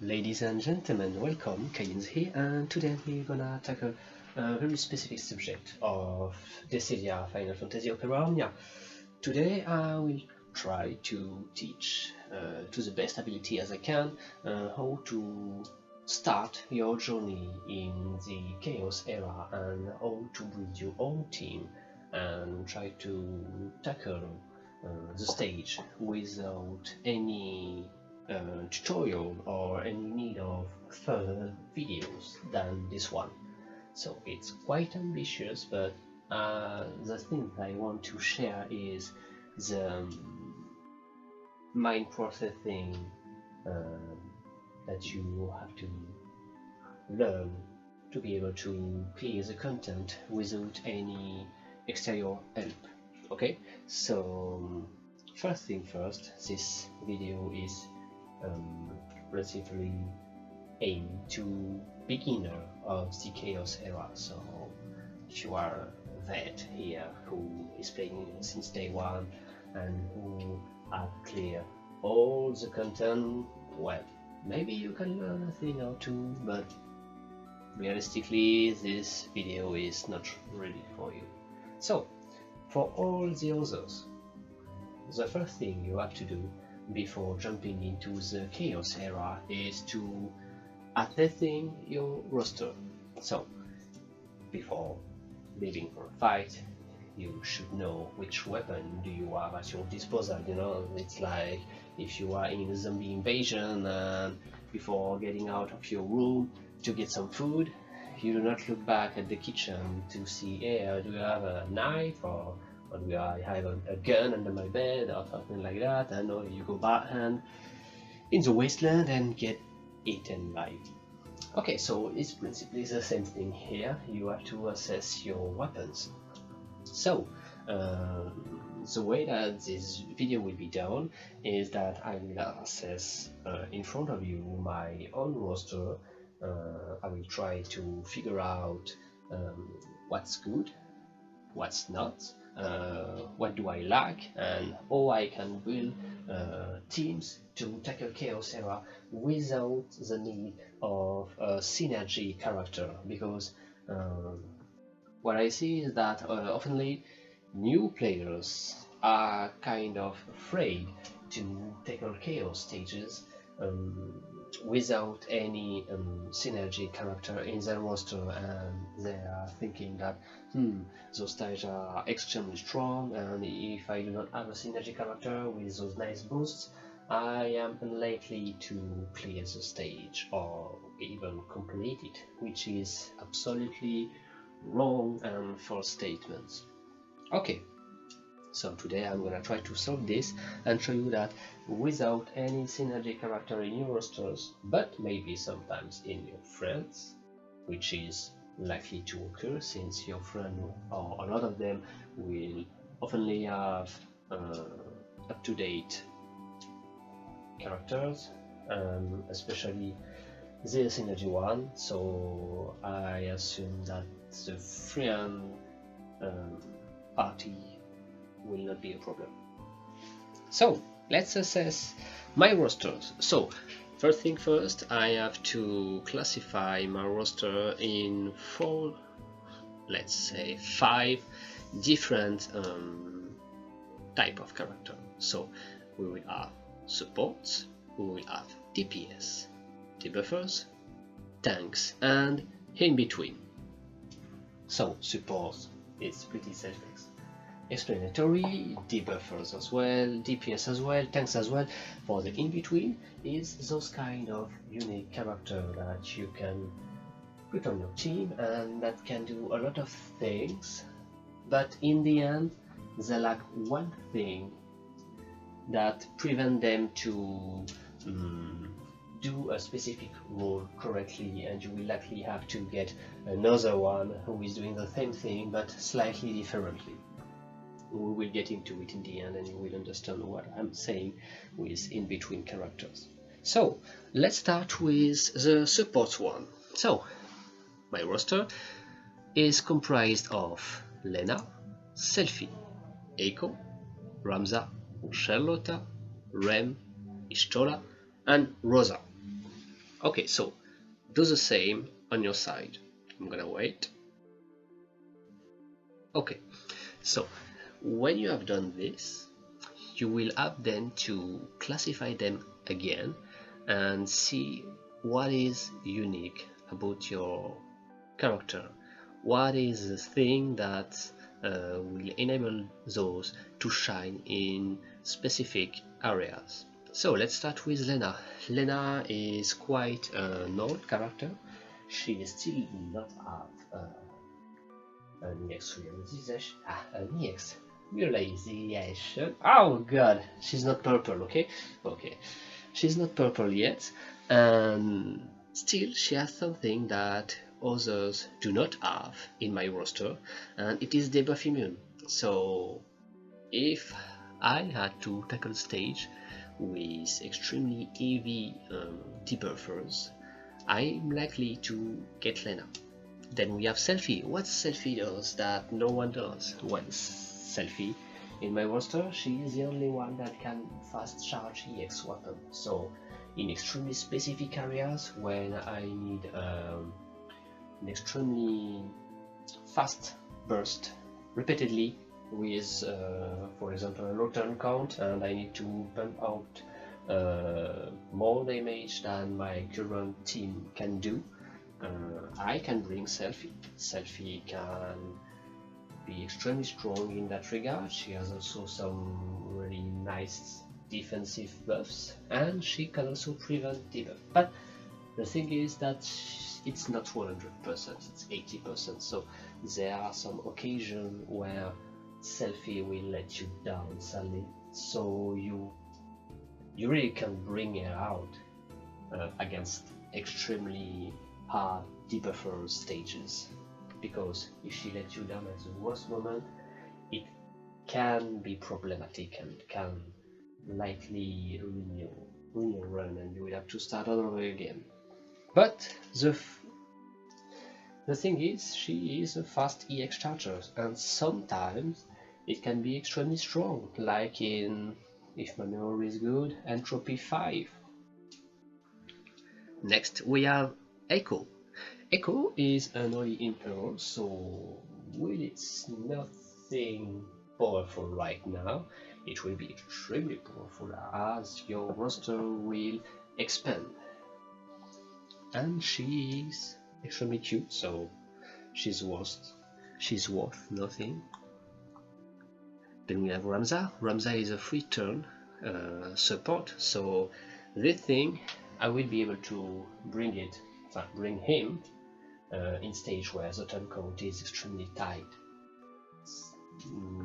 Ladies and gentlemen, welcome, Kayins here, and today we're gonna tackle a very specific subject of Decidia Final Fantasy Opera Omnia. Today I will try to teach to the best ability as I can how to start your journey in the Chaos era and how to build your own team and try to tackle the stage without any tutorial or any need of further videos than this one. So it's quite ambitious, but the thing I want to share is the mind processing that you have to learn to be able to clear the content without any exterior help. Okay, so first thing first, this video is relatively aimed to beginner of the Chaos era. So if you are a vet here who is playing since day one and who have clear all the content, well, maybe you can learn a thing or two, but realistically this video is not ready for you. So for all the others, the first thing you have to do before jumping into the Chaos era is to assessing your roster. So before leaving for a fight, you should know which weapon do you have at your disposal. You know, it's like if you are in a zombie invasion and before getting out of your room to get some food, you do not look back at the kitchen to see, hey, do you have a knife or do I have a gun under my bed or something like that, and you go back and in the wasteland and get eaten by. Okay, so it's principally the same thing here. You have to assess your weapons. So the way that this video will be done is that I will assess in front of you my own roster. I will try to figure out what's good, what's not, what do I lack, and how I can build teams to tackle Chaos era without the need of a synergy character, because what I see is that oftenly new players are kind of afraid to tackle Chaos stages without any synergy character in their roster, and they are thinking that those stages are extremely strong, and if I do not have a synergy character with those nice boosts, I am unlikely to clear the stage or even complete it, which is absolutely wrong and false statements. Okay, so today I'm gonna try to solve this and show you that without any synergy character in your rosters, but maybe sometimes in your friends, which is likely to occur since your friend or a lot of them will oftenly have up-to-date characters, especially the synergy one. So I assume that the friend party will not be a problem. So let's assess my rosters. So first thing first, I have to classify my roster in four, let's say 5 different type of character. So we will have supports, we will have DPS, debuffers, tanks, and in between. So support is pretty self-explanatory, debuffers as well, DPS as well, tanks as well. For the in-between is those kind of unique character that you can put on your team and that can do a lot of things, but in the end they lack one thing that prevent them to do a specific role correctly, and you will likely have to get another one who is doing the same thing but slightly differently. We will get into it in the end and you will understand what I'm saying with in-between characters. So let's start with the support one. So my roster is comprised of Lena, Selfie, Eiko, Ramza, Charlotta, Rem, Ishtola, and Rosa. Okay, so do the same on your side. I'm gonna wait. Okay, so when you have done this, you will have then to classify them again and see what is unique about your character. What is the thing that will enable those to shine in specific areas? So let's start with Lena. Lena is quite an old character. She still not have an EX realization. Oh god, she's not purple, okay? Okay, she's not purple yet, and still she has something that others do not have in my roster, and it is debuff immune. So if I had to tackle stage with extremely heavy debuffers, I'm likely to get Lena. Then we have Selfie. What Selfie does that no one does? Well, Selfie in my roster, she is the only one that can fast charge EX weapon. So in extremely specific areas when I need an extremely fast burst repeatedly with for example a low turn count, and I need to pump out more damage than my current team can do, I can bring Selfie. Selfie can be extremely strong in that regard. She has also some really nice defensive buffs, and she can also prevent debuff. But the thing is that it's not 100%, it's 80%. So there are some occasions where Selfie will let you down sadly. So you really can bring her out against extremely hard debuffer stages, because if she lets you down at the worst moment, it can be problematic and can likely ruin your run, and you will have to start all over again. But the thing is, she is a fast EX charger, and sometimes it can be extremely strong, like in, if my memory is good, Entropy 5. Next we have Echo. Echo is an early Imperial, so well, it's nothing powerful right now. It will be extremely powerful as your roster will expand. And she is extremely cute, so she's worth nothing. Then we have Ramza. Ramza is a free turn support, so this thing I will be able to bring him in stage where the turn count is extremely tight,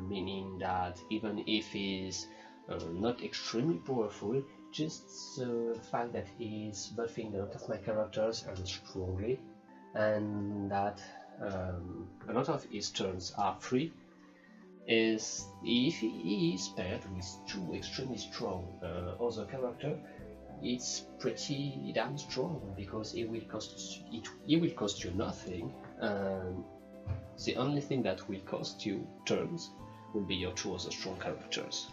meaning that even if he's not extremely powerful, just the fact that he's buffing a lot of my characters and strongly, and that a lot of his turns are free, is if he is paired with two extremely strong other characters, it's pretty damn strong, because it will cost you nothing, and the only thing that will cost you turns will be your two other strong characters.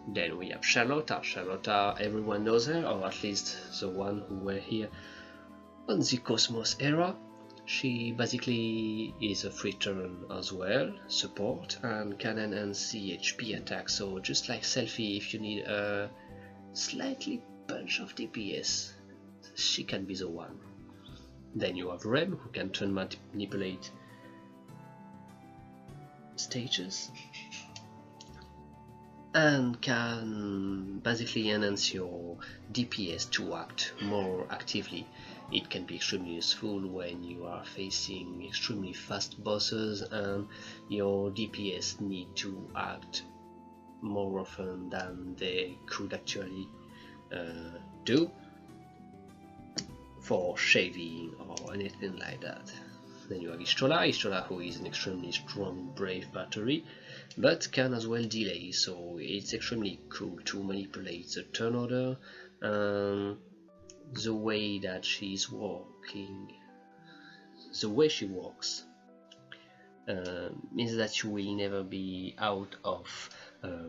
Then we have Charlotta. Charlotta, everyone knows her, or at least the one who were here on the Cosmos era. She basically is a free turn as well, support, and can enhance the HP attack, so just like Selfie, if you need a slightly bunch of DPS, she can be the one. Then you have Rem, who can turn manipulate stages and can basically enhance your DPS to act more actively. It can be extremely useful when you are facing extremely fast bosses and your DPS need to act more often than they could actually do for shaving or anything like that. Then you have Ishtola, who is an extremely strong brave battery, but can as well delay, so it's extremely cool to manipulate the turn order. The way that she's walking, the way she walks means that you will never be out of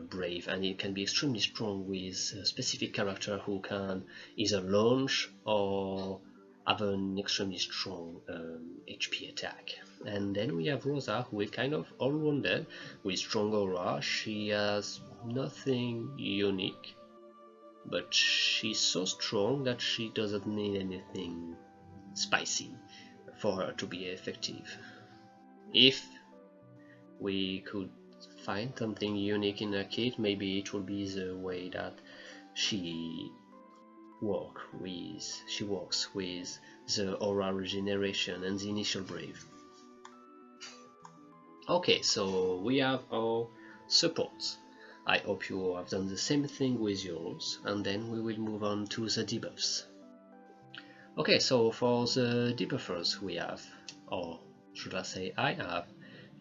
Brave, and it can be extremely strong with a specific character who can either launch or have an extremely strong HP attack. And then we have Rosa, who is kind of all-rounded with strong aura. She has nothing unique, but she's so strong that she doesn't need anything spicy for her to be effective. If we could find something unique in her kit, maybe it will be the way that she works with the aura regeneration and the initial Brave. Okay, so we have our supports. I hope you have done the same thing with yours, and then we will move on to the debuffs. Okay, so for the debuffers we have, or should I say I have,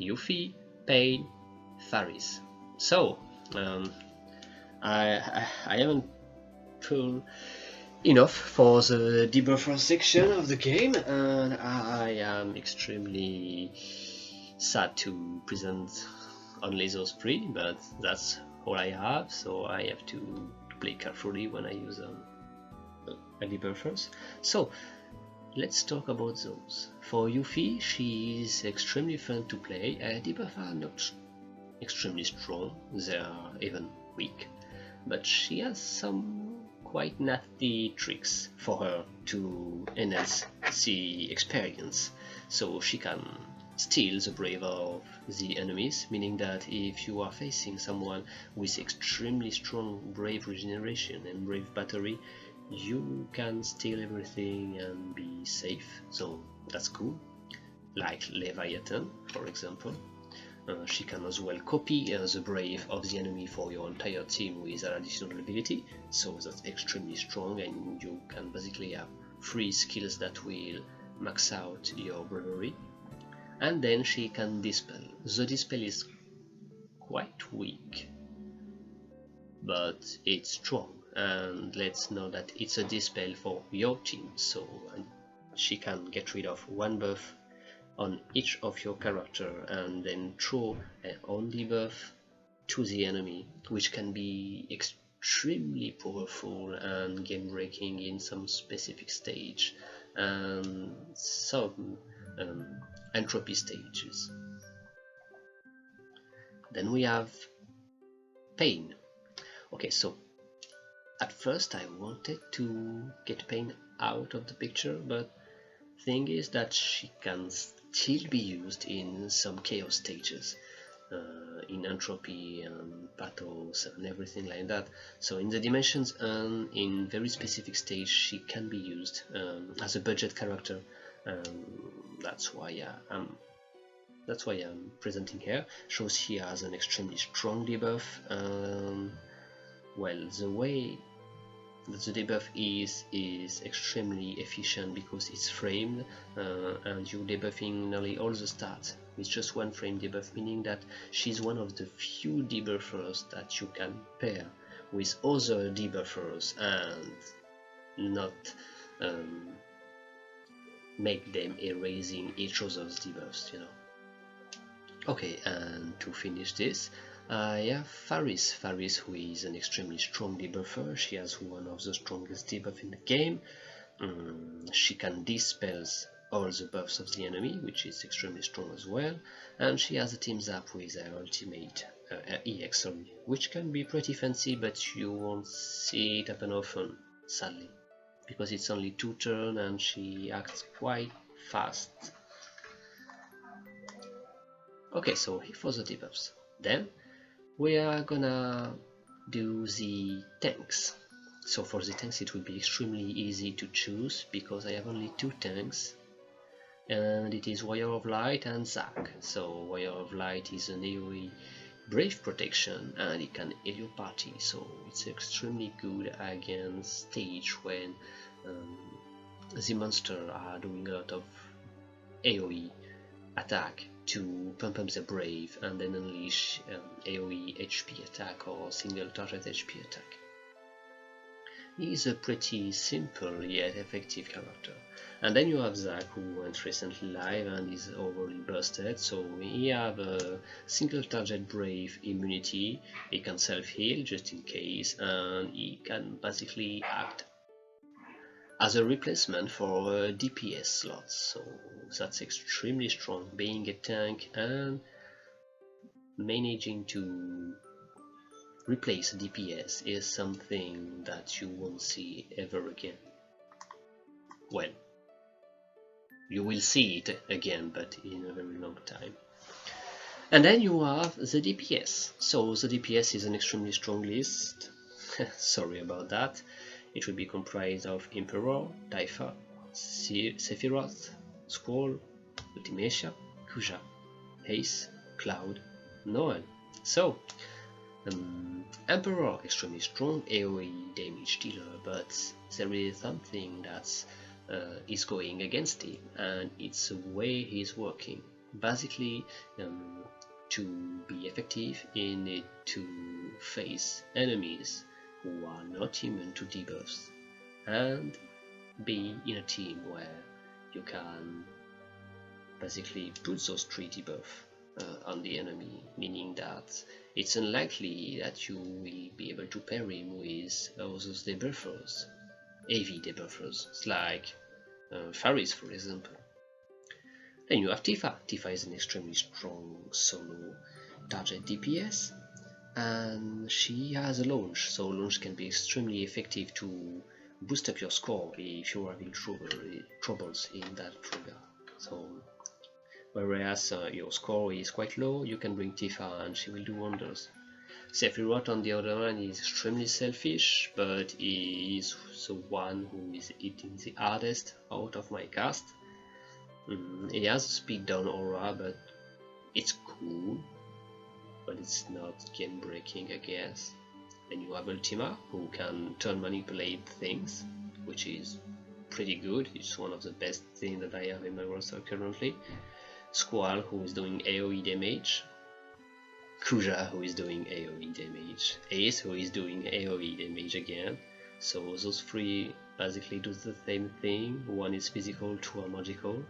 Yuffie, Pain, Faris. So, I haven't pulled enough for the debuffer section of the game, and I am extremely sad to present only those three, but that's all I have, so I have to play carefully when I use debuffers. So let's talk about those. For Yuffie, she is extremely fun to play. Debuffs are not extremely strong, they are even weak, but she has some quite nasty tricks for her to enhance the experience. So she can steal the Brave of the enemies, meaning that if you are facing someone with extremely strong Brave regeneration and Brave battery, you can steal everything and be safe, so that's cool. Like Leviathan, for example. She can as well copy the Brave of the enemy for your entire team with an additional ability, so that's extremely strong, and you can basically have 3 skills that will max out your bravery. And then she can dispel. The dispel is quite weak, but it's strong, and let's know that it's a dispel for your team, so she can get rid of 1 buff on each of your character and then throw an own debuff to the enemy, which can be extremely powerful and game breaking in some specific stage and some entropy stages. Then we have Pain. Okay, so at first I wanted to get Pain out of the picture, but thing is that she can still be used in some chaos stages, in entropy and battles and everything like that. So in the dimensions and in very specific stage she can be used as a budget character. That's why I'm presenting her. Shows she has an extremely strong debuff. Well, the way that the debuff is extremely efficient because it's framed, and you're debuffing nearly all the stats with just 1 frame debuff, meaning that she's one of the few debuffers that you can pair with other debuffers and not make them erasing each other's debuffs, you know. Okay, and to finish this, I have Faris, who is an extremely strong debuffer. She has one of the strongest debuffs in the game. She can dispel all the buffs of the enemy, which is extremely strong as well, and she has a team zap with her ultimate EX, which can be pretty fancy, but you won't see it happen often, sadly, because it's only 2 turns and she acts quite fast. Okay, so here for the debuffs. Then we are gonna do the tanks. So for the tanks it will be extremely easy to choose because I have only 2 tanks, and it is Warrior of Light and Zac. So Warrior of Light is an AoE Brave protection and it can heal your party, so it's extremely good against stage when the monsters are doing a lot of AoE attack to pump up the Brave and then unleash AoE HP attack or single target HP attack. He's a pretty simple yet effective character. And then you have Zack, who went recently live and is overly busted, so he have a single target brave immunity, he can self-heal just in case, and he can basically act as a replacement for DPS slots, so that's extremely strong, being a tank and managing to replace DPS is something that you won't see ever again. Well, you will see it again, but in a very long time. And then you have the DPS. So the DPS is an extremely strong list. Sorry about that. It will be comprised of Emperor, Taifa, Sephiroth, Squall, Ultimecia, Kuja, Ace, Cloud, Noel. So, Emperor extremely strong AoE damage dealer, but there is something that is going against him, and it's the way he's working. Basically, to be effective, you need to face enemies who are not immune to debuffs and be in a team where you can basically put those 3 debuffs on the enemy, meaning that it's unlikely that you will be able to pair him with those debuffers, AV debuffers, like Faris for example. Then you have Tifa. Tifa is an extremely strong solo target DPS, and she has a launch, so launch can be extremely effective to boost up your score if you are having troubles in that regard. So whereas your score is quite low, you can bring Tifa and she will do wonders. Sephiroth on the other hand is extremely selfish, but he is the one who is hitting the hardest out of my cast. He has a speed down aura, but it's cool, but it's not game breaking, I guess. Then you have Ultima, who can turn manipulate things, which is pretty good. It's one of the best things that I have in my roster currently. Squall, who is doing AoE damage. Kuja, who is doing AoE damage. Ace, who is doing AoE damage again. So those 3 basically do the same thing. One is physical, 2 are magical.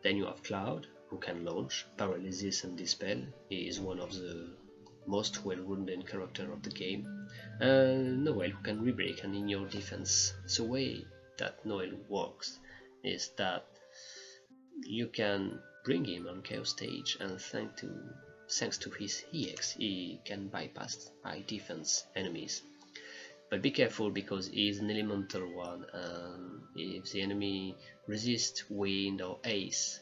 Then you have Cloud, who can launch, paralysis and dispel. He is one of the most well-rounded characters of the game. And Noel, who can rebreak and in your defense. The way that Noel works is that you can bring him on Chaos stage, and thanks to his EX, he can bypass high defense enemies. But be careful, because he is an elemental one, and if the enemy resists wind or ice,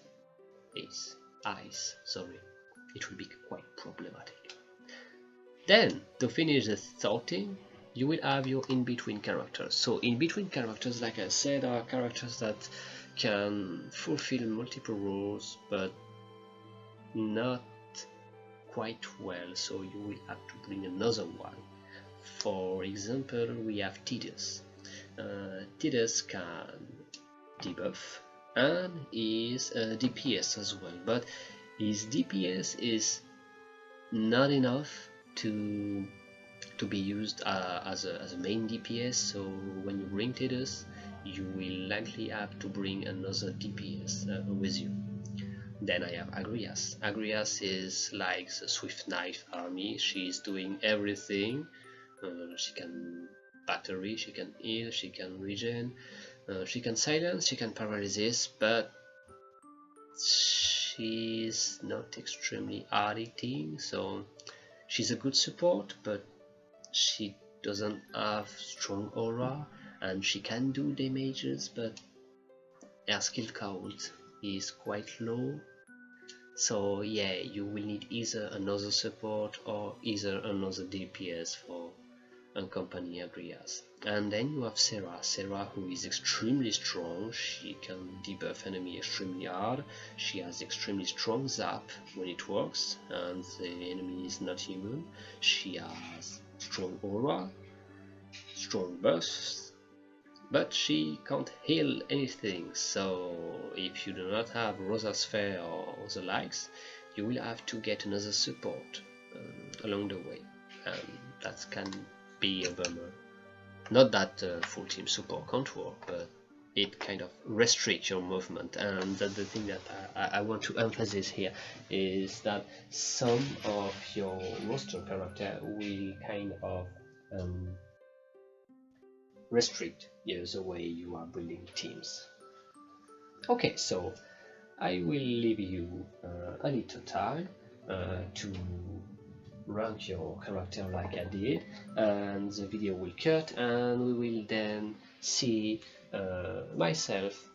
it will be quite problematic. Then, to finish the sorting, you will have your in-between characters. So in-between characters, like I said, are characters that can fulfill multiple roles, but not quite well, so you will have to bring another one. For example, we have Tidus. Tidus can debuff and is a DPS as well, but his DPS is not enough to be used as a main DPS, so when you bring Tidus, you will likely have to bring another DPS with you. Then I have Agrias. Agrias is like the Swift Knife army. She is doing everything. She can battery, she can heal, she can regen, she can silence, she can paralysis, but she's not extremely hard hitting, so she's a good support, but she doesn't have strong aura, and she can do damages, but her skill count is quite low. So yeah, you will need either another support or either another DPS for accompany Agrias. And then you have Sarah, who is extremely strong. She can debuff enemy extremely hard. She has extremely strong zap when it works, and the enemy is not immune. She has strong aura, strong buffs, but she can't heal anything. So if you do not have Rosa Sphere or the likes, you will have to get another support along the way, and that can be a bummer. Not that full team support can't work, but it kind of restricts your movement. And the thing that I want to emphasize here is that some of your roster character will kind of restrict the way you are building teams. Okay, so I will leave you a little time to rank your character like I did, and the video will cut, and we will then see myself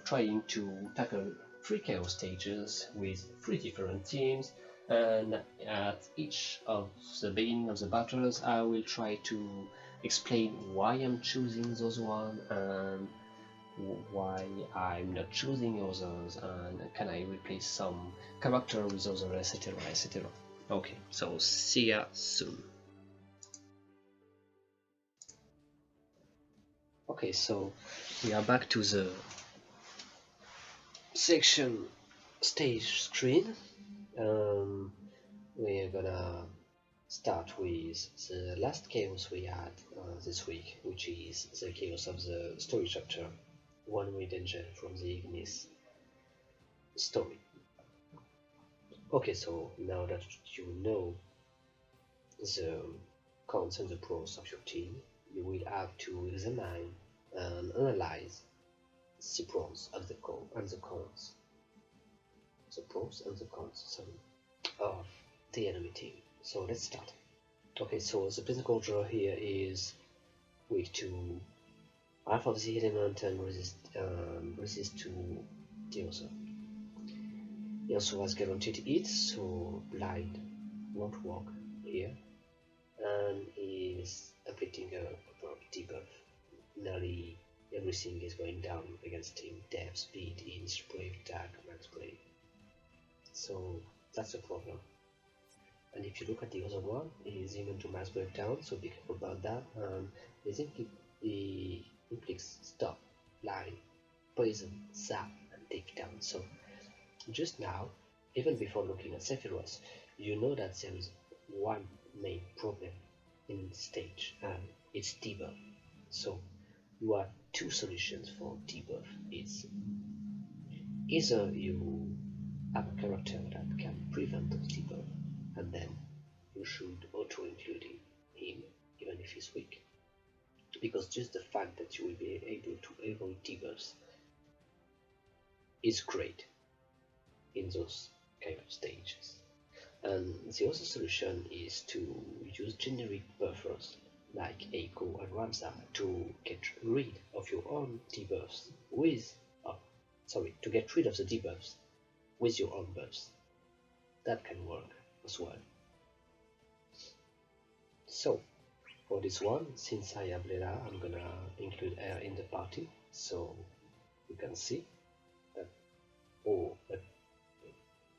trying to tackle 3 chaos stages with 3 different teams, and at each of the beginning of the battles I will try to explain why I'm choosing those one and why I'm not choosing others, and can I replace some character with others, etc, etc. Okay, so see ya soon. Okay, so we are back to the section stage screen. We're gonna start with the last chaos we had this week, which is the chaos of the story chapter, One Way Danger from the Ignis story. Okay, so now that you know the cons and the pros of your team, you will have to examine and analyze the pros and the cons, the pros and the cons of the enemy team. So let's start. Okay, so the basic order here is weak to half of the element and resist to the other. He also has guaranteed it, so blind won't work here, and is updating a debuff. Nearly everything is going down against him: depth, speed, inch, brave, attack, max brave. So that's a problem. And if you look at the other one, it is immune to mass breakdown, so be careful about that. The inflicts stop, blind, poison, zap, and take down. So just now, even before looking at Sephiroth, you know that there is one main problem in the stage, and it's debuff. So you have 2 solutions for debuff. It's either you have a character that can prevent those debuff, and then you should auto-include him even if he's weak, because just the fact that you will be able to avoid debuffs is great in those kind of stages. And the other solution is to use generic buffers like Echo and Ramza to get rid of your own debuffs to get rid of the debuffs with your own buffs. That can work as well. So for this one, since I have Lela, I'm gonna include her in the party, so you can see that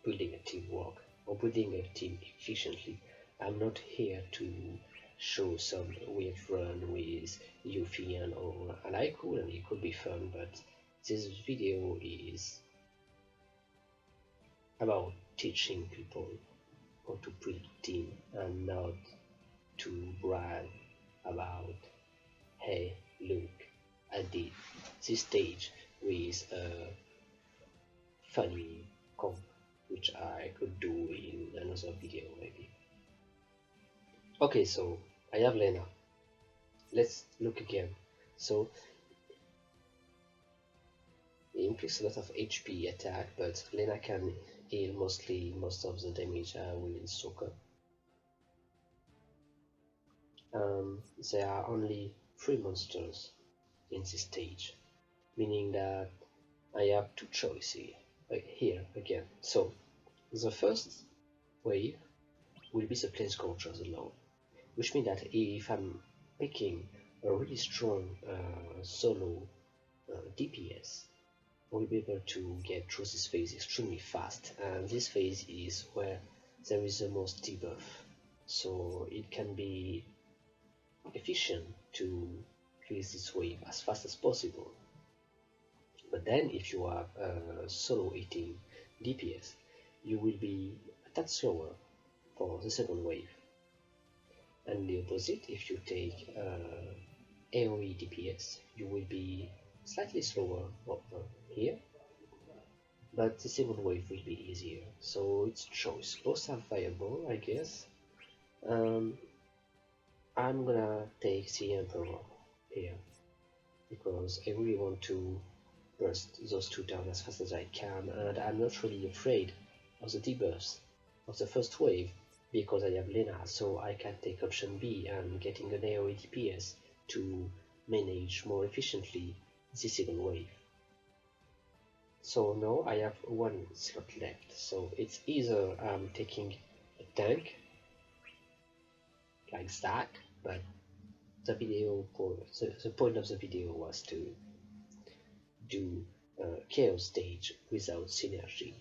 building a team work or building a team efficiently. I'm not here to show some weird run with Yufian or Alaiko, and it could be fun, but this video is about teaching people how to build a team and not to brag about, hey, look, I did this stage with a funny comp, which I could do in another video maybe. Okay, so I have Lena. Let's look again. So he inflicts a lot of HP attack, but Lena can heal most of the damage with Soccer. There are only 3 monsters in this stage, meaning that I have 2 choices here again. So the first wave will be the Planeswalkers alone, which means that if I'm picking a really strong solo DPS, I will be able to get through this phase extremely fast, and this phase is where there is the most debuff, so it can be efficient to clear this wave as fast as possible. But then if you have a solo eating DPS, you will be a tad slower for the second wave. And the opposite, if you take AoE DPS, you will be slightly slower over here, but the second wave will be easier. So it's choice. Both are viable, I guess. I'm gonna take the Emperor here because I really want to burst those two down as fast as I can, and I'm not really afraid of the debuffs of the first wave because I have Lena, so I can take option B and getting an AoE DPS to manage more efficiently the second wave. So now I have one slot left, so it's either I'm taking a tank like Zack, but the point of the video was to do a chaos stage without synergy,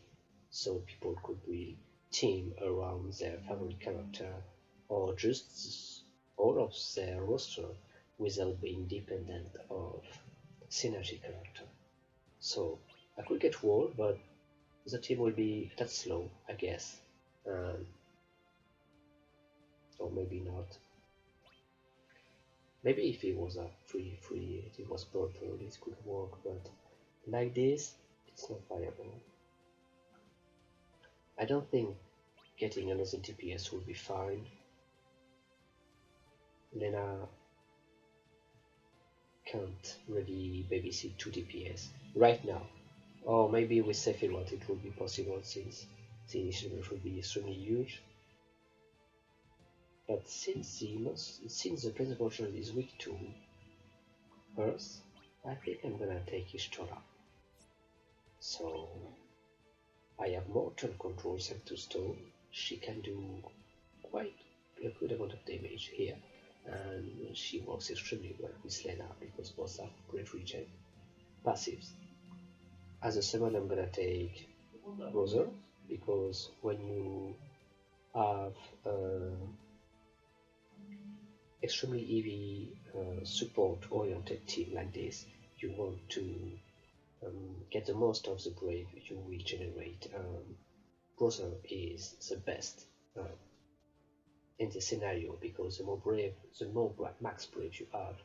so people could really team around their favorite character or just all of their roster without being dependent of synergy character. So I could get wall, but the team will be that slow, I guess, or maybe not. Maybe if it was a free, it was purple, it could work, but like this, it's not viable. I don't think getting another DPS will be fine. Lena can't really babysit 2 DPS right now. Or maybe with Sephiroth it would be possible since the initiative would be extremely huge. But since the principal shield is weak to Earth, I think I'm gonna take Ishtora. So I have more turn control thanks to Stone. She can do quite a good amount of damage here, and she works extremely well with Lena because both have great regen passives. As a summon, I'm gonna take Brother because when you have extremely heavy support-oriented team like this, you want to get the most of the brave you will generate. Brother is the best in the scenario because the more max brave you have,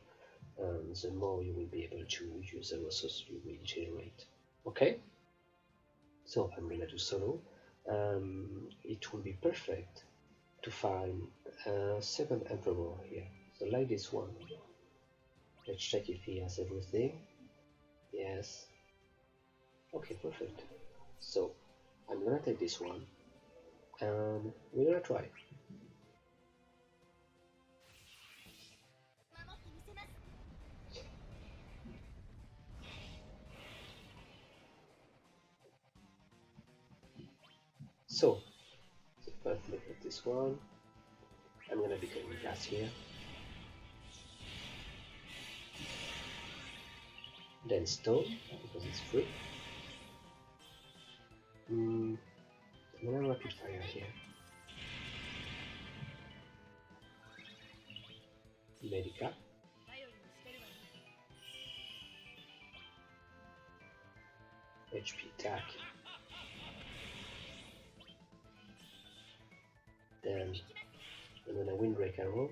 the more you will be able to use the resources you will generate. Okay, so I'm gonna do solo. It will be perfect to find a second Emperor here. So like this one. Let's check if he has everything. Yes. Okay, perfect. So I'm gonna take this one and we're gonna try. So first look at this one. I'm gonna be getting gas here. Then stone because it's free. I'm gonna rapid fire here. Medica. HP attack. Then I'm gonna Windbreak Arrow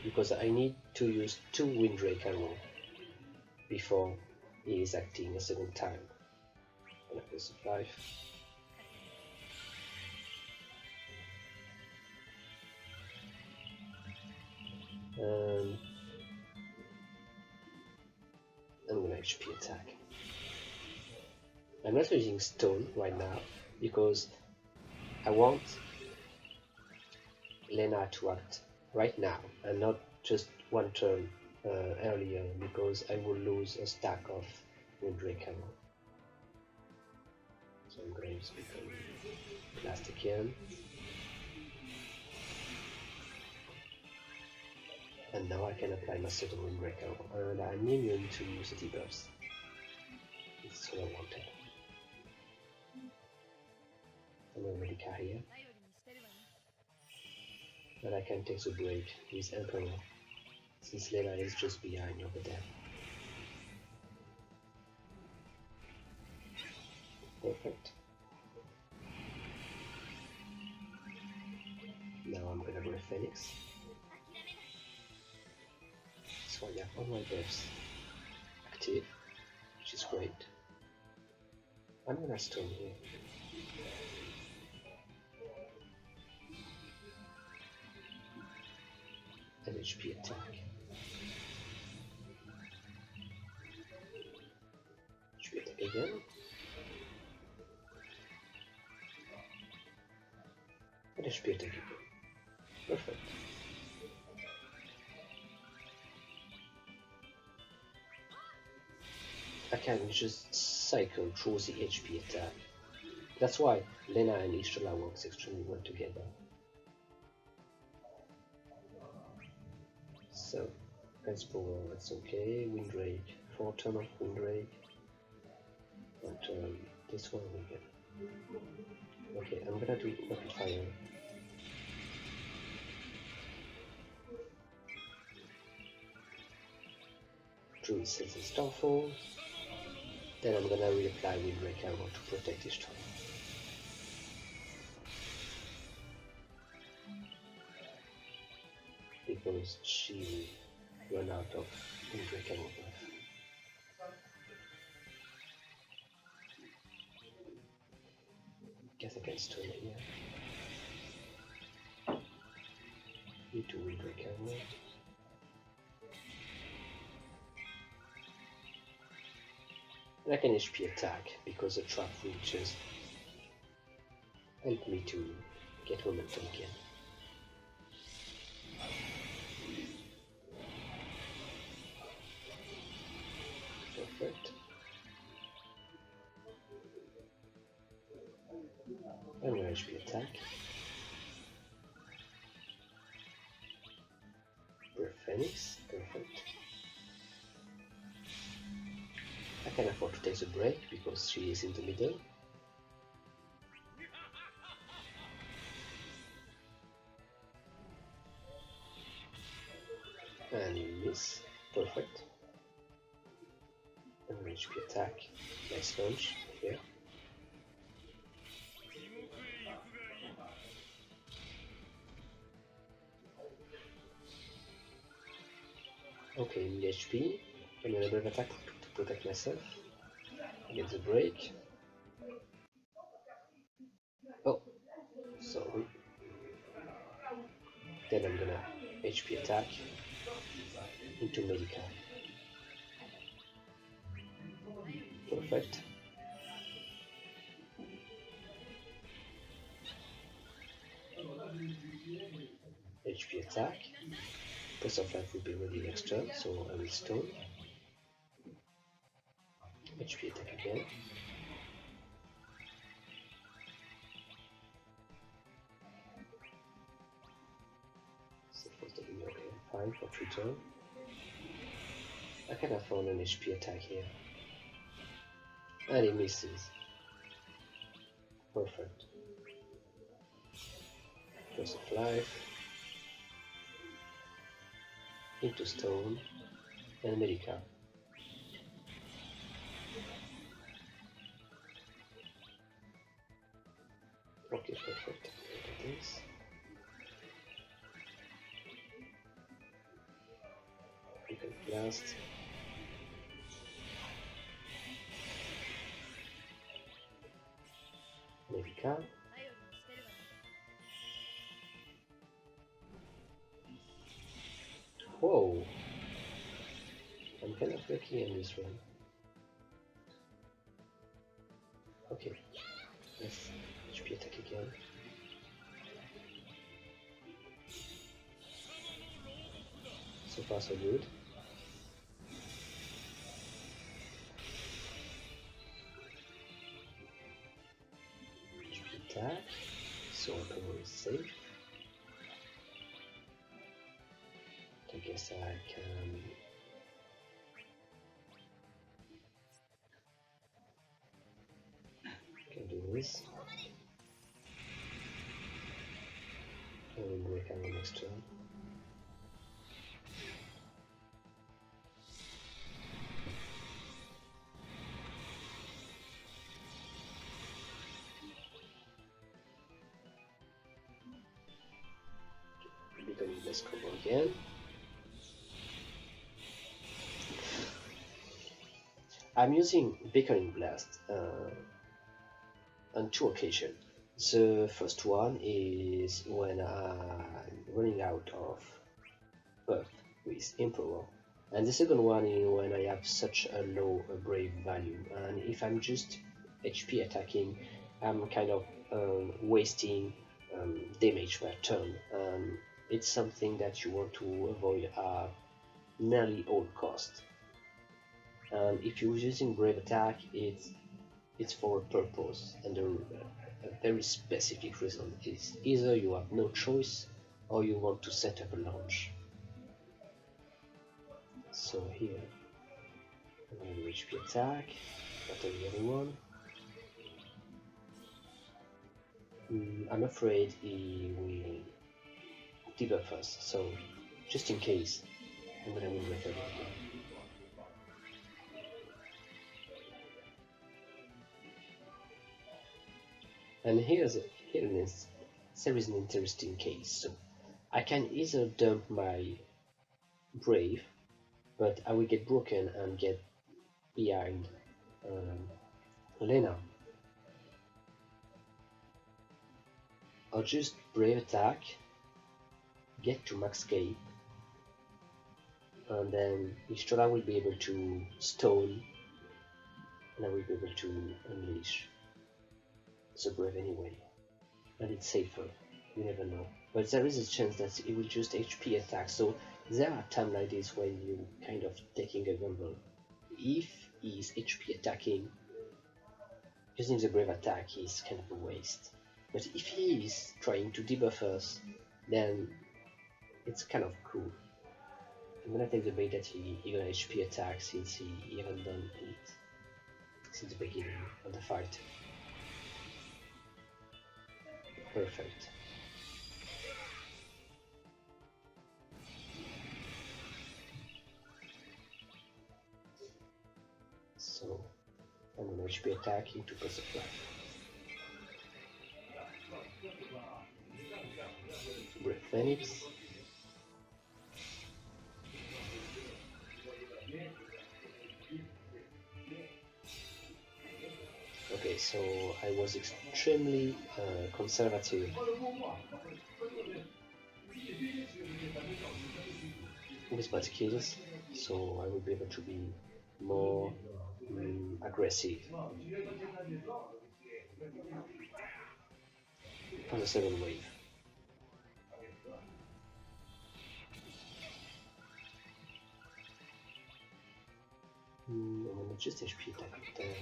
because I need to use 2 Windbreak Arrow before he is acting a second time. I'm gonna press 5. I'm gonna HP attack. I'm not using stone right now because I want Lena to act right now and not just one turn earlier because I will lose a stack of Windbreak Arrow. So I'm going to become Plastic again. And now I can apply my second Windbreak Arrow and I'm immune to the debuffs. It's what I wanted. I'm already here. But I can take the break with Emperor, since Lena is just behind over there. Perfect. Now I'm gonna go to Phoenix. So yeah. all my buffs active, which is great. I'm gonna stone here. An HP attack. HP attack again. And HP attack again. Perfect. I can just cycle through the HP attack. That's why Lena and Ishtola works extremely well together. So, Ice Power, that's okay. Windrake, 4 turn of Windrake. And this one we get. Okay, I'm gonna do Rapid Fire. Druid sets a Starfall. Then I'm gonna reapply Windrake Arrow to protect Ishtola. Because she will run out of Windrake Arrow buff. Guess I can stone it here. Need to Windrake Arrow. And I can HP attack because the trap will just help me to get momentum again. Perfect. And an HP attack. Phoenix, perfect. I can afford to take a break because she is in the middle. And miss, perfect. And HP attack, nice launch here. Okay, need HP, and another attack to protect myself. Get the break. Oh, sorry. Then I'm gonna HP attack into Medica. Perfect. HP attack. Press of life will be ready next turn, so I will stone. HP attack again. So first of all, okay, 5 for 3 turn. I can afford an HP attack here. And he misses. Perfect. Press of life. Into stone. And Medica. Okay, perfect. Look at this. You can blast. Medica. Whoa! I'm kind of lucky in this run. Okay, let's HP attack again. So far so good. HP attack, so power is safe. I guess I can do this. I will break on the next turn. Becoming less combo again. I'm using Beckoning Blast on two occasions. The first one is when I'm running out of buff with Emperor, and the second one is when I have such a low brave value, and if I'm just HP attacking, I'm kind of wasting damage per turn. It's something that you want to avoid at nearly all cost. And if you're using brave attack, it's for a purpose and a very specific reason. It's either you have no choice or you want to set up a launch. So here, I'm going to do HP attack, not the other one. I'm afraid he will debuff us, so just in case, I'm going to move it over here. And there is an interesting case. So I can either dump my Brave, but I will get broken and get behind Lena. I'll just Brave attack, get to max cape, and then Ishtola will be able to stone, and I will be able to unleash the Brave anyway. And it's safer, you never know. But there is a chance that it will just HP attack, so there are times like this when you kind of taking a gamble. If he's HP attacking, using the Brave attack is kind of a waste. But if he is trying to debuff us, then it's kind of cool. I'm gonna take the bait that he gonna HP attack since he haven't done it since the beginning of the fight. Perfect. So I'm gonna HP attack into plus of life. Breath Phoenix. Okay, so I was extremely conservative with my skills, so I will be able to be more aggressive on the second wave. I'm gonna just HP attack there.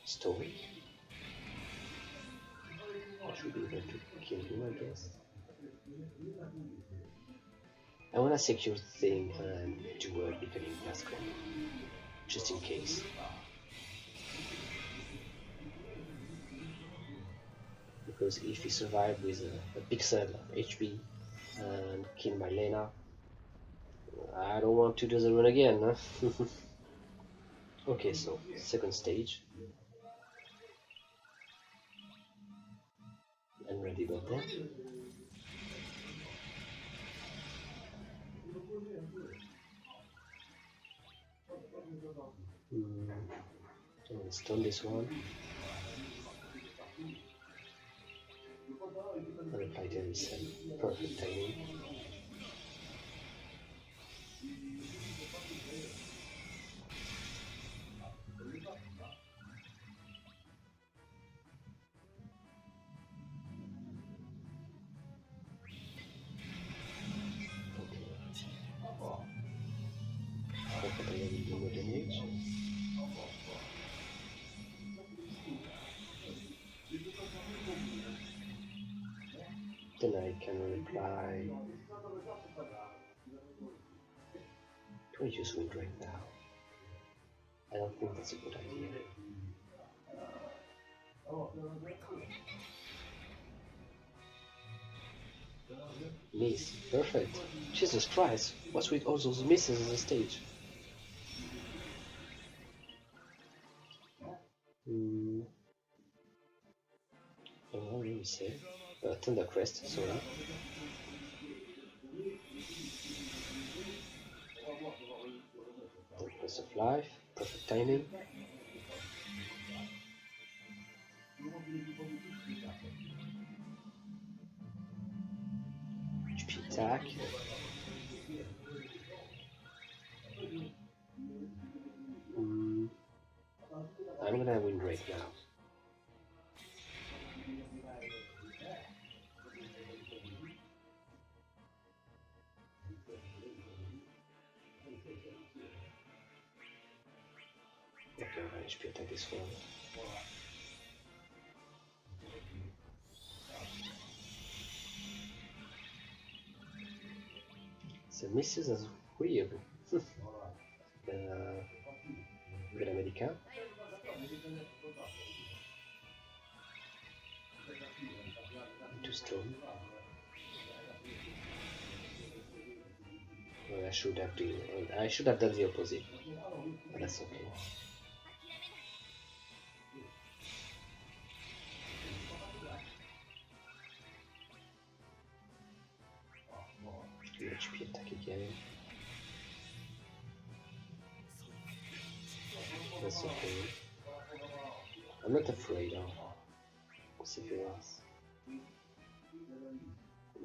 Story. I should be able to kill him, I guess. I wanna secure the thing and do a Beckoning Blast, just in case. Because if he survive with a pixel of HP and kill my Lena, I don't want to do the run again, huh? Okay, so second stage. I'm ready about that. I'm gonna stun this one. And apply the reset. Perfect timing. Then I can reply. Do I use wind right now? I don't think that's a good idea. Miss, perfect. Jesus Christ, what's with all those misses on the stage? What will we say? Thunder Crest, sorry. Loss of life, perfect timing. HP attack. I'm gonna win rate now. Okay, I'm gonna HP attack this one. So misses as weird. Gonna medica. Too strong. Well, I should have done the opposite. But that's okay. HP attack again. That's okay. I'm not afraid of Sephiroth.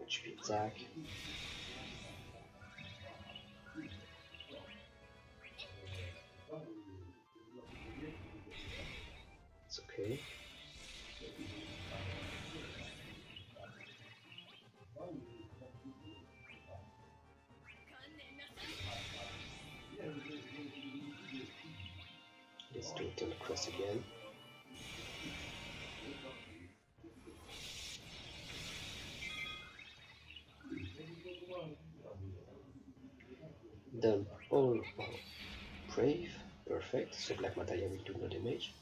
HP attack. It's okay. Let's do it on the cross again. Done all brave, perfect, so black materia will do no damage.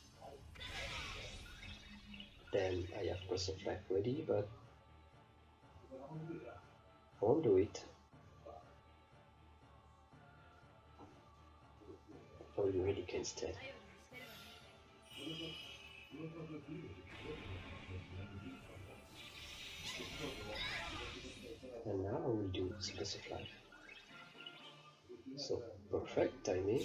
Then I have Burst of Life ready, but I won't do it. I will Medica instead. And now I will do Burst of Life. So, perfect timing.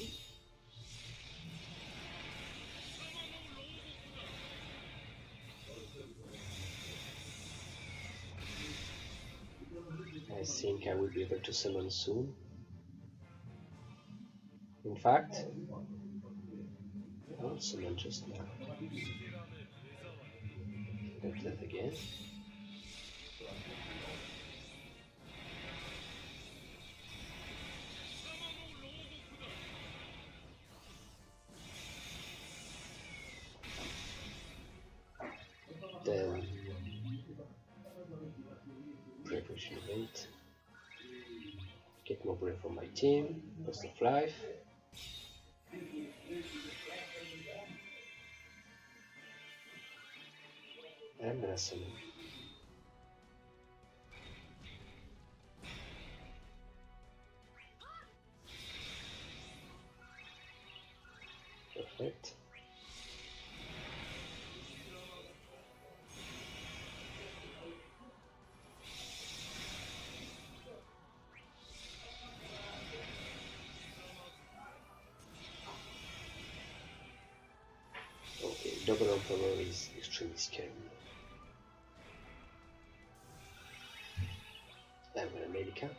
I think I will be able to summon soon. In fact, I will summon just now. Get that again. Then preparation event. Get more brave from my team. Burst of Life. I'm gonna summon. Perfect. Okay, double Emperor is extremely scary. I'm gonna Medica.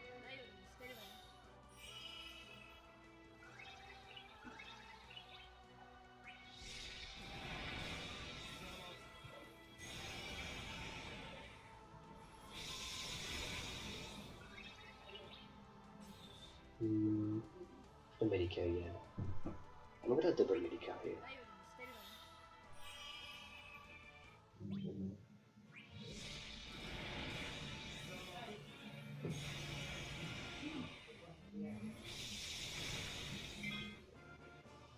Medica again. I'm gonna double Medica here.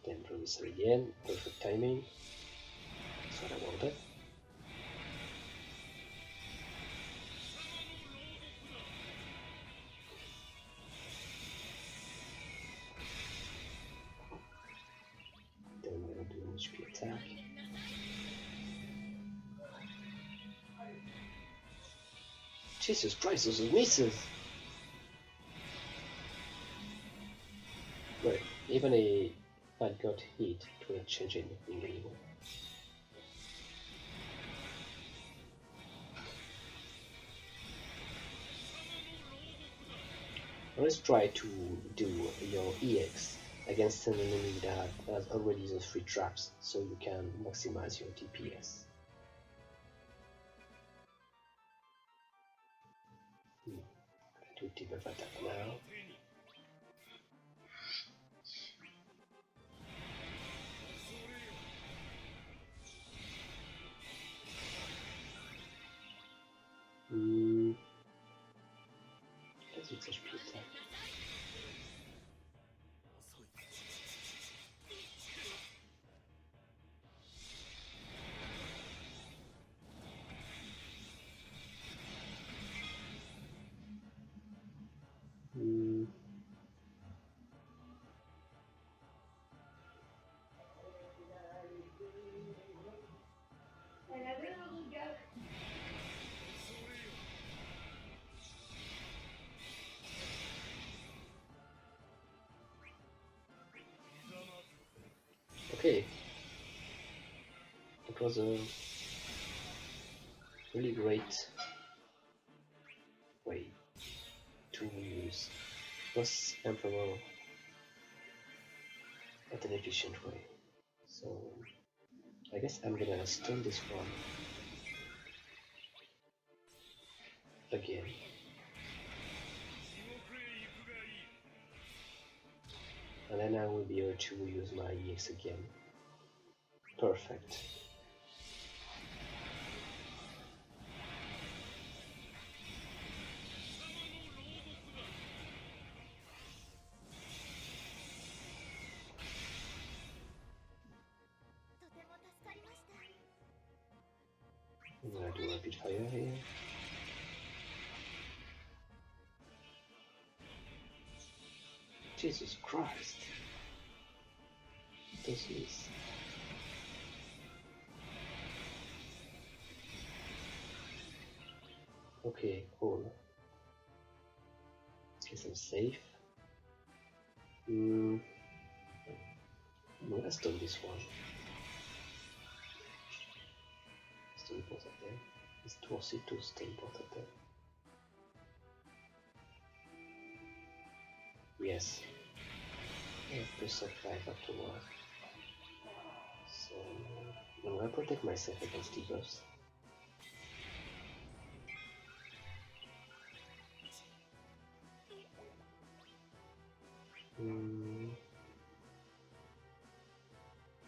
Then Provisor again, perfect timing. That's what I wanted. Then I'm gonna do an HP attack. Jesus Christ, those are misses! Right, Even if I got hit, it wouldn't change anything anymore. Let's try to do your EX against an enemy that has already those 3 traps, so you can maximize your DPS. Do debuff attack now. Let's do HP attack. Okay, it was a really great way to use boss Emperor at an efficient way. So I guess I'm gonna stun this one again. And then I will be able to use my EX again. Perfect. I'm gonna do rapid fire here. Jesus Christ. This is... Okay, cool. Guess I'm safe. No, let's do this one. Let's do both of them. It's 2 stay both of them. Yes. I have to survive afterward. So I'm gonna protect myself against debuffs.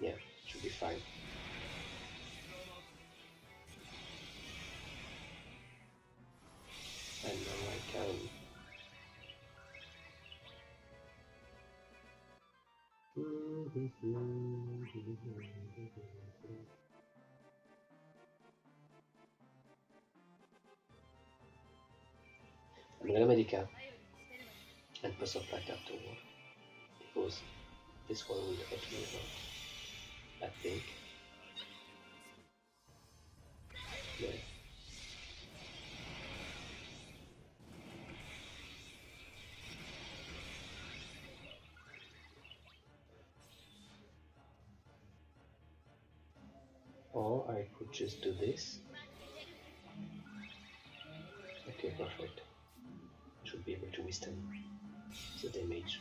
Yeah, should be fine. And now I can... I'm gonna Medica and press of light afterward, because this one will hurt me a lot, I think. Yeah. Or I could just do this. Okay, perfect. Should be able to withstand the damage.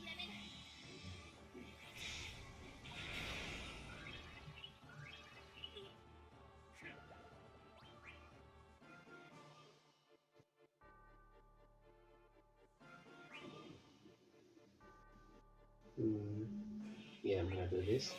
Yeah, I'm gonna do this.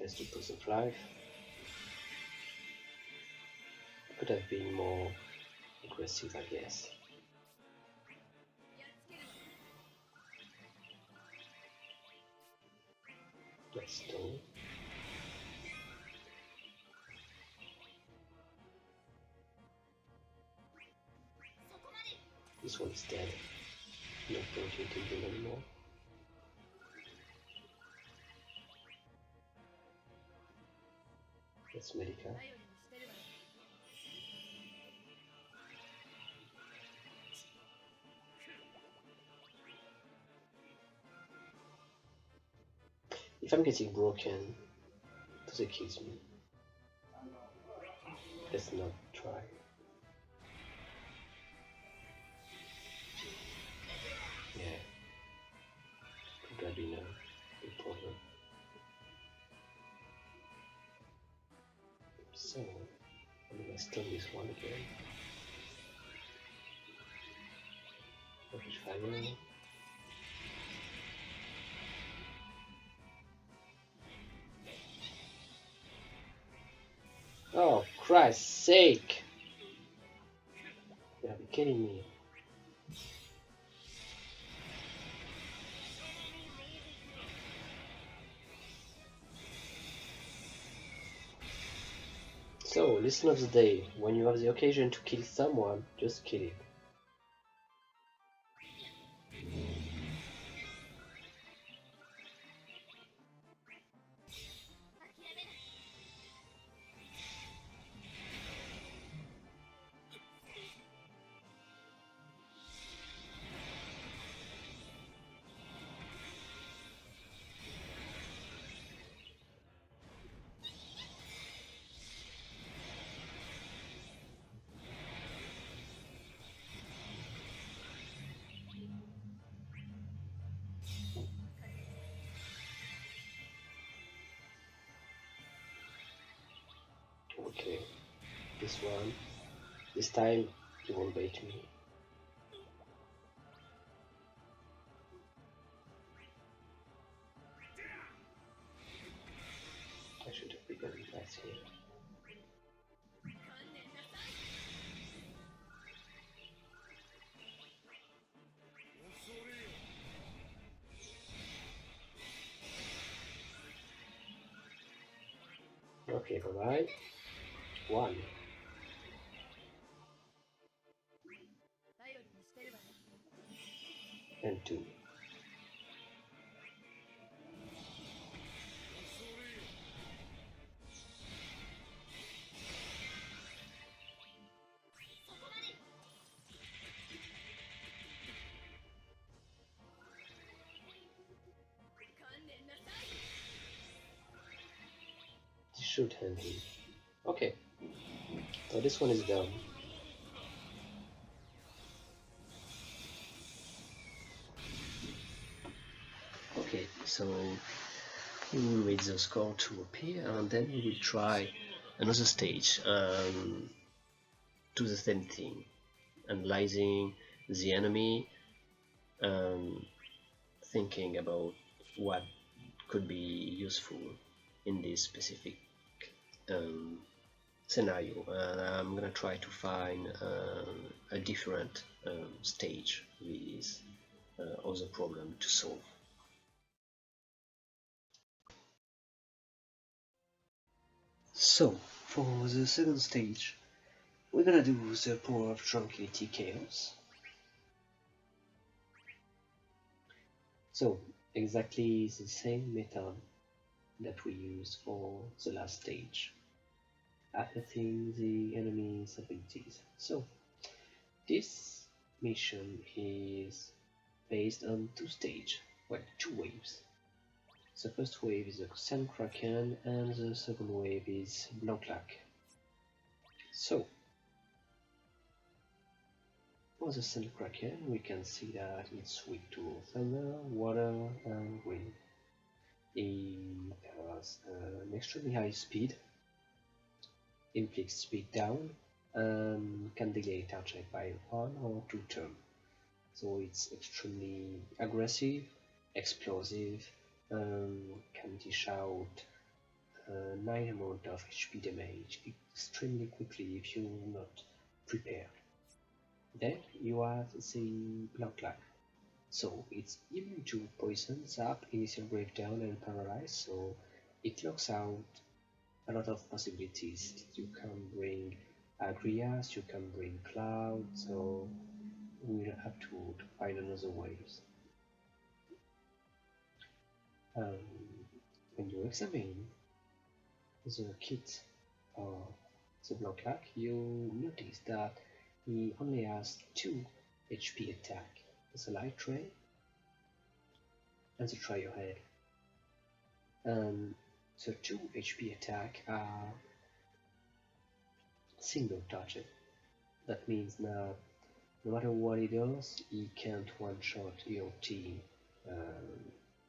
Let's do Pulse of Life. Could have been more aggressive, I guess. Let's do. This one's dead. No point hitting him anymore. That's medical. If I'm getting broken, does it kills me? Let's not try. Yeah, could have been a big problem. So, I'm gonna stun this one again. Focus fire. Oh, Christ's sake! You gotta be kidding me. So, listen of the day. When you have the occasion to kill someone, just kill it. Okay, this one. This time, you won't bait me. I should have begun that here. Okay, bye bye. 1. And 2. This should handle. Okay, so this one is done. Okay, so we will wait the score to appear and then we will try another stage do the same thing, analyzing the enemy, thinking about what could be useful in this specific scenario, and I'm gonna try to find a different stage with other problem to solve. So for the second stage, we're gonna do the Power of Tranquility Chaos. So exactly the same method that we used for the last stage, affecting the enemy's abilities. So this mission is based on 2 stages, well, 2 waves. The first wave is the Sand Kraken and the second wave is Blanc-Lac. So for the Sand Kraken, we can see that it's weak to thunder, water and wind. It has an extremely high speed, inflicts speed down, and can delay target by 1 or 2 turns. So it's extremely aggressive, explosive, can dish out 9 amount of HP damage extremely quickly if you're not prepared. Then you have the Blanc-Lac. So it's immune to poison, zap, initial breakdown and paralyze, so it locks out a lot of possibilities. You can bring Agrias, you can bring Cloud, so we'll have to find another ways. When you examine the kit the Blanclac, you notice that he only has 2 HP attack. It's a light tray and the try your head. And the 2 HP attack are single target. That means that no matter what he does, he can't one-shot your team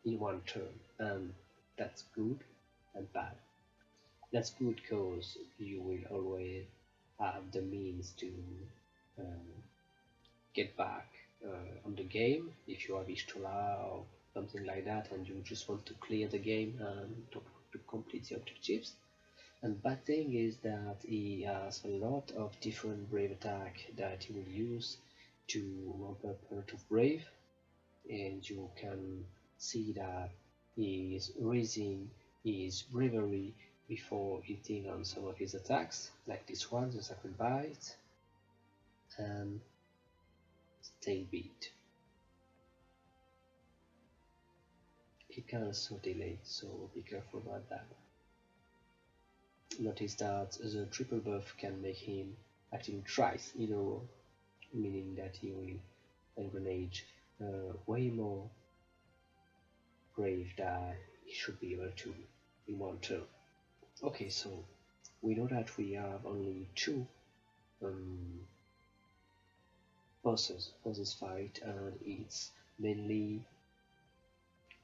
in one turn, and that's good and bad. That's good because you will always have the means to um, get back on the game if you have Ishtola or something like that, and you just want to clear the game and to complete the objectives. And bad thing is that he has a lot of different brave attack that he will use to ramp up a lot of brave, and you can see that he is raising his bravery before hitting on some of his attacks, like this one, the Sacred Bite and Tail Beat. He can also delay, so be careful about that. Notice that the triple buff can make him acting twice in a row, meaning that he will engranage way more brave that he should be able to in one turn. Okay, so we know that we have only 2 bosses for this fight, and it's mainly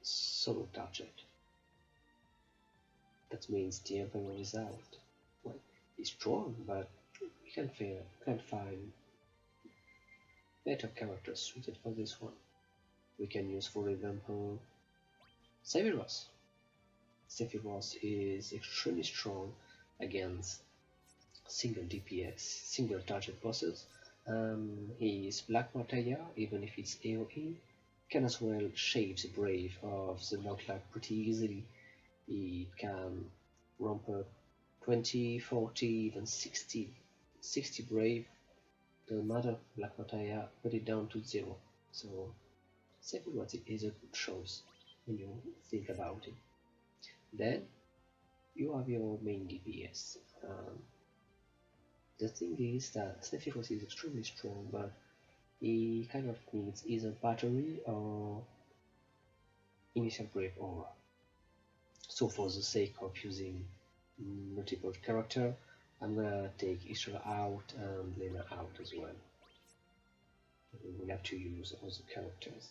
solo target. That means the Emperor is out. Well, he's strong, but we can find better characters suited for this one. We can use, for example, Sephiroth. Sephiroth is extremely strong against single DPS, single target bosses. His Black Martaya, even if it's AoE, can as well shave the brave of the Blanclac pretty easily. It can ramp up 20, 40, even 60 brave. Doesn't matter, Black Martaya, put it down to 0. So Sephiroth is a good choice when you think about it. Then you have your main DPS. The thing is that Sephiroth is extremely strong, but he kind of needs either battery or initial brave aura. So for the sake of using multiple character, I'm gonna take Ishtola out and Lena out as well. We'll have to use other characters.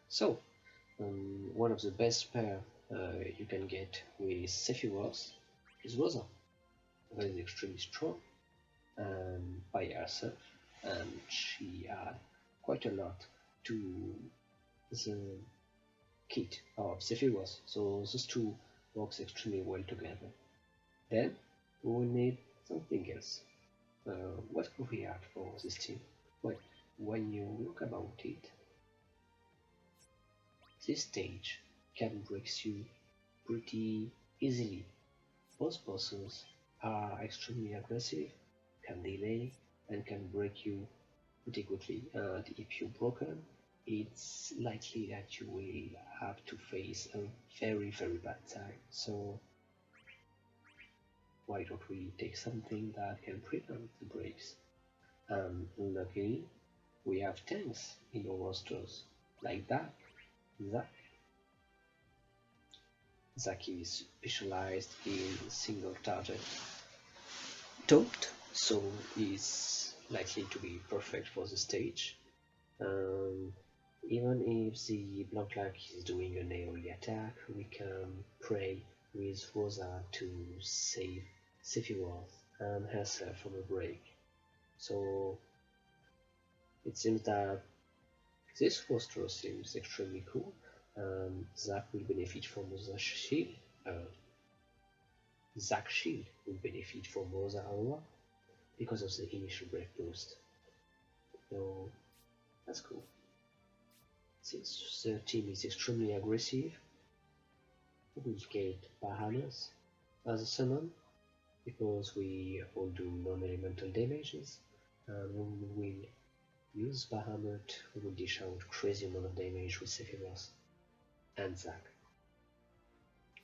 So one of the best pair you can get with Sephiroth is Rosa. Rosa is extremely strong by herself, and she had quite a lot to the kit of Sephiroth, so those two works extremely well together. Then we will need something else. What could we add for this team? Well, when you look about it, this stage can break you pretty easily. Most bosses are extremely aggressive, can delay, and can break you pretty quickly. And if you're broken, it's likely that you will have to face a very bad time. So why don't we take something that can prevent the breaks? Luckily, we have tanks in our rosters, like that. Zack is specialized in single target taunt, so is likely to be perfect for the stage. Even if the Blanclac is doing an AoE attack, we can pray with Rosa to save Sephiroth and herself from a break. So it seems that this roster seems extremely cool. Zack will benefit from Rosa's shield. Zack's shield will benefit from Rosa Aura because of the initial break boost. So that's cool. Since the team is extremely aggressive, we will get Bahamas as a summon because we all do non-elemental damages, and when we will use Bahamut, we will dish out crazy amount of damage with Sephiroth and Zack.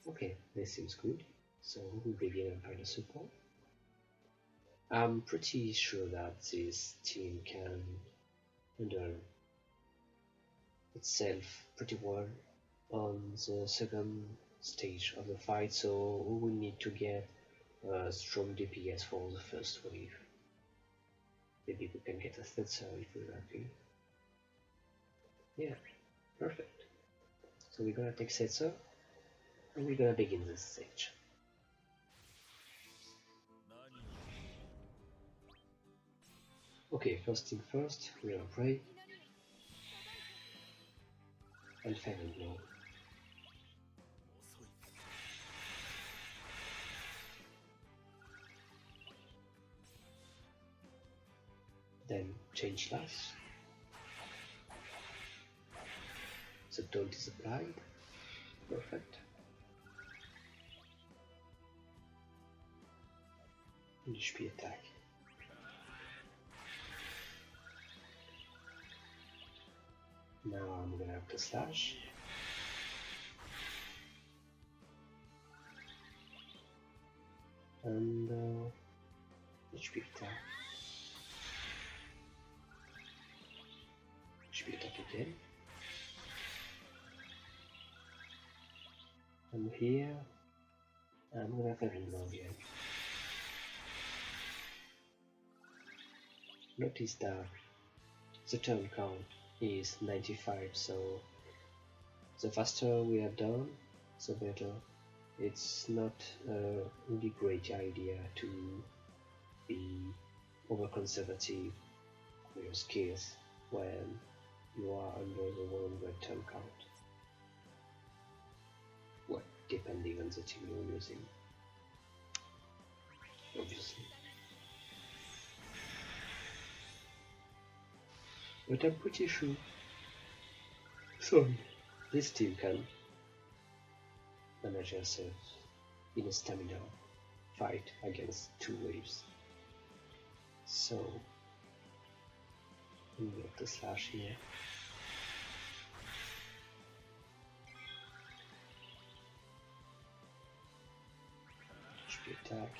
Okay, this seems good, so we will begin and find a support. I'm pretty sure that this team can handle itself pretty well on the second stage of the fight, so we will need to get a strong DPS for the first wave. Maybe we can get a third cell if we're lucky. Yeah, perfect. So we're gonna take Setzer and we're gonna begin this stage. Okay, first thing first, we're gonna pray and Fang and Blow. Then change slash. The taunt is applied. Perfect. And HP attack. Now I'm gonna have to slash. And HP attack. HP attack again. And here I'm gonna have Heaven Blow again. Notice that the turn count is 95, so the faster we are done, the better. It's not a really great idea to be over conservative with your skills when you are under the 100 turn count. Well, depending on the team you're using, obviously. But I'm pretty sure, sorry, this team can manage herself in a stamina fight against 2 waves. So we get the slash here. HP attack.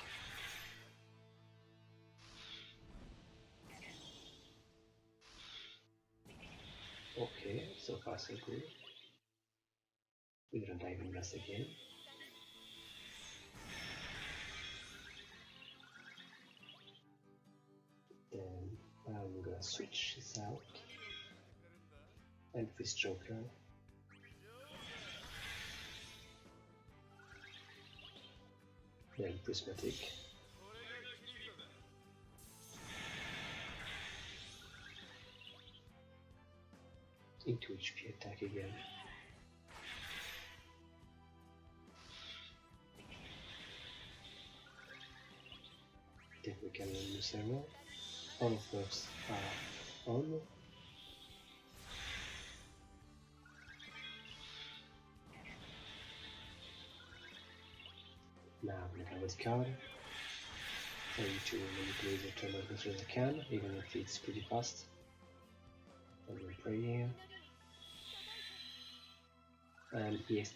Okay, so far so good. We're gonna dive in less again. Then I'm gonna switch this out and this Joker. Then Prismatic. Into HP attack again. Then we can use arrow. All of those are on. Now I'm gonna have a card. Trying to manipulate the turn as much as I can, even if it's pretty fast. I'm gonna pray here. And yes,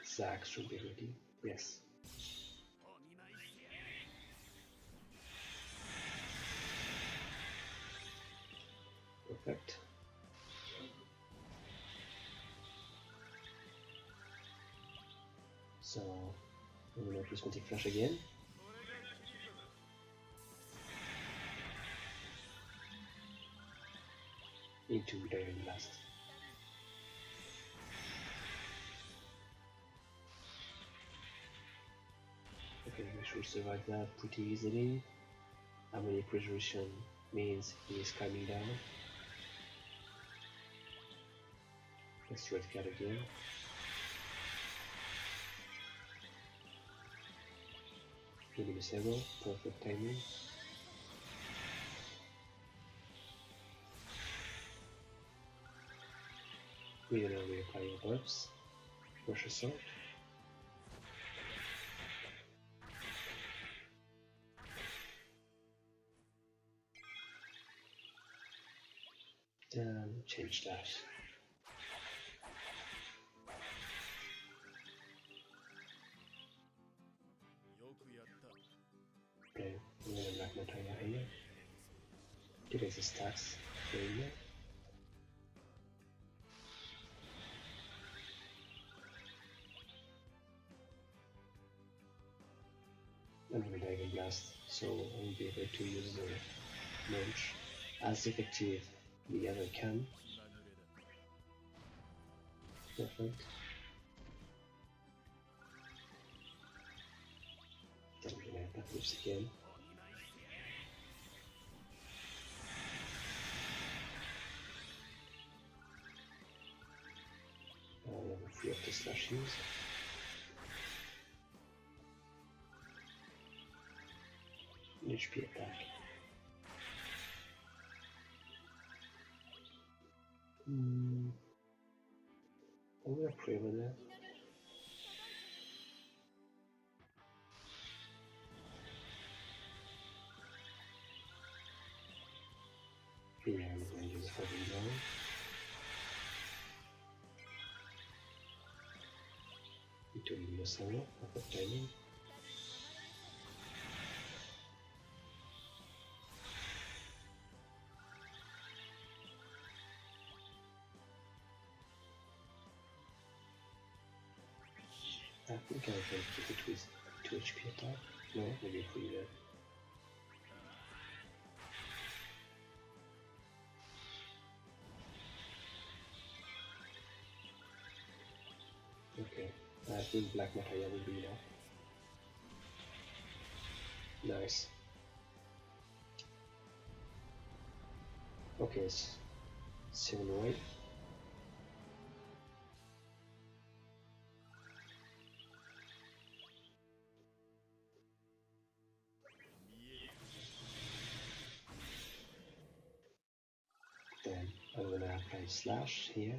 Zack should be ready. Yes. Perfect. So I'm gonna prismatic flash again. Into Iron Blast. Okay, we should survive that pretty easily. Harmony Preservation means he is coming down. Let's red card again. Luminous Arrow, perfect timing. We're gonna reapply your buffs. Rush Assault. And change that. Okay, I'm gonna black material here to raise the stats here. And with Dragon Blast, so I will be able to use the launch as effectively as I can. Perfect. Then I'm gonna attack moves again. Level 3 of the slashes. HP attack. I'm gonna pray over that. Yeah, I'm gonna use a fucking down. Into the Yosara, perfect timing. I think I can keep it with 2 HP attack. No, maybe 3 there. Okay, I think black material will be enough. Nice. Okay, it's 7 away. Then I'm gonna apply slash here.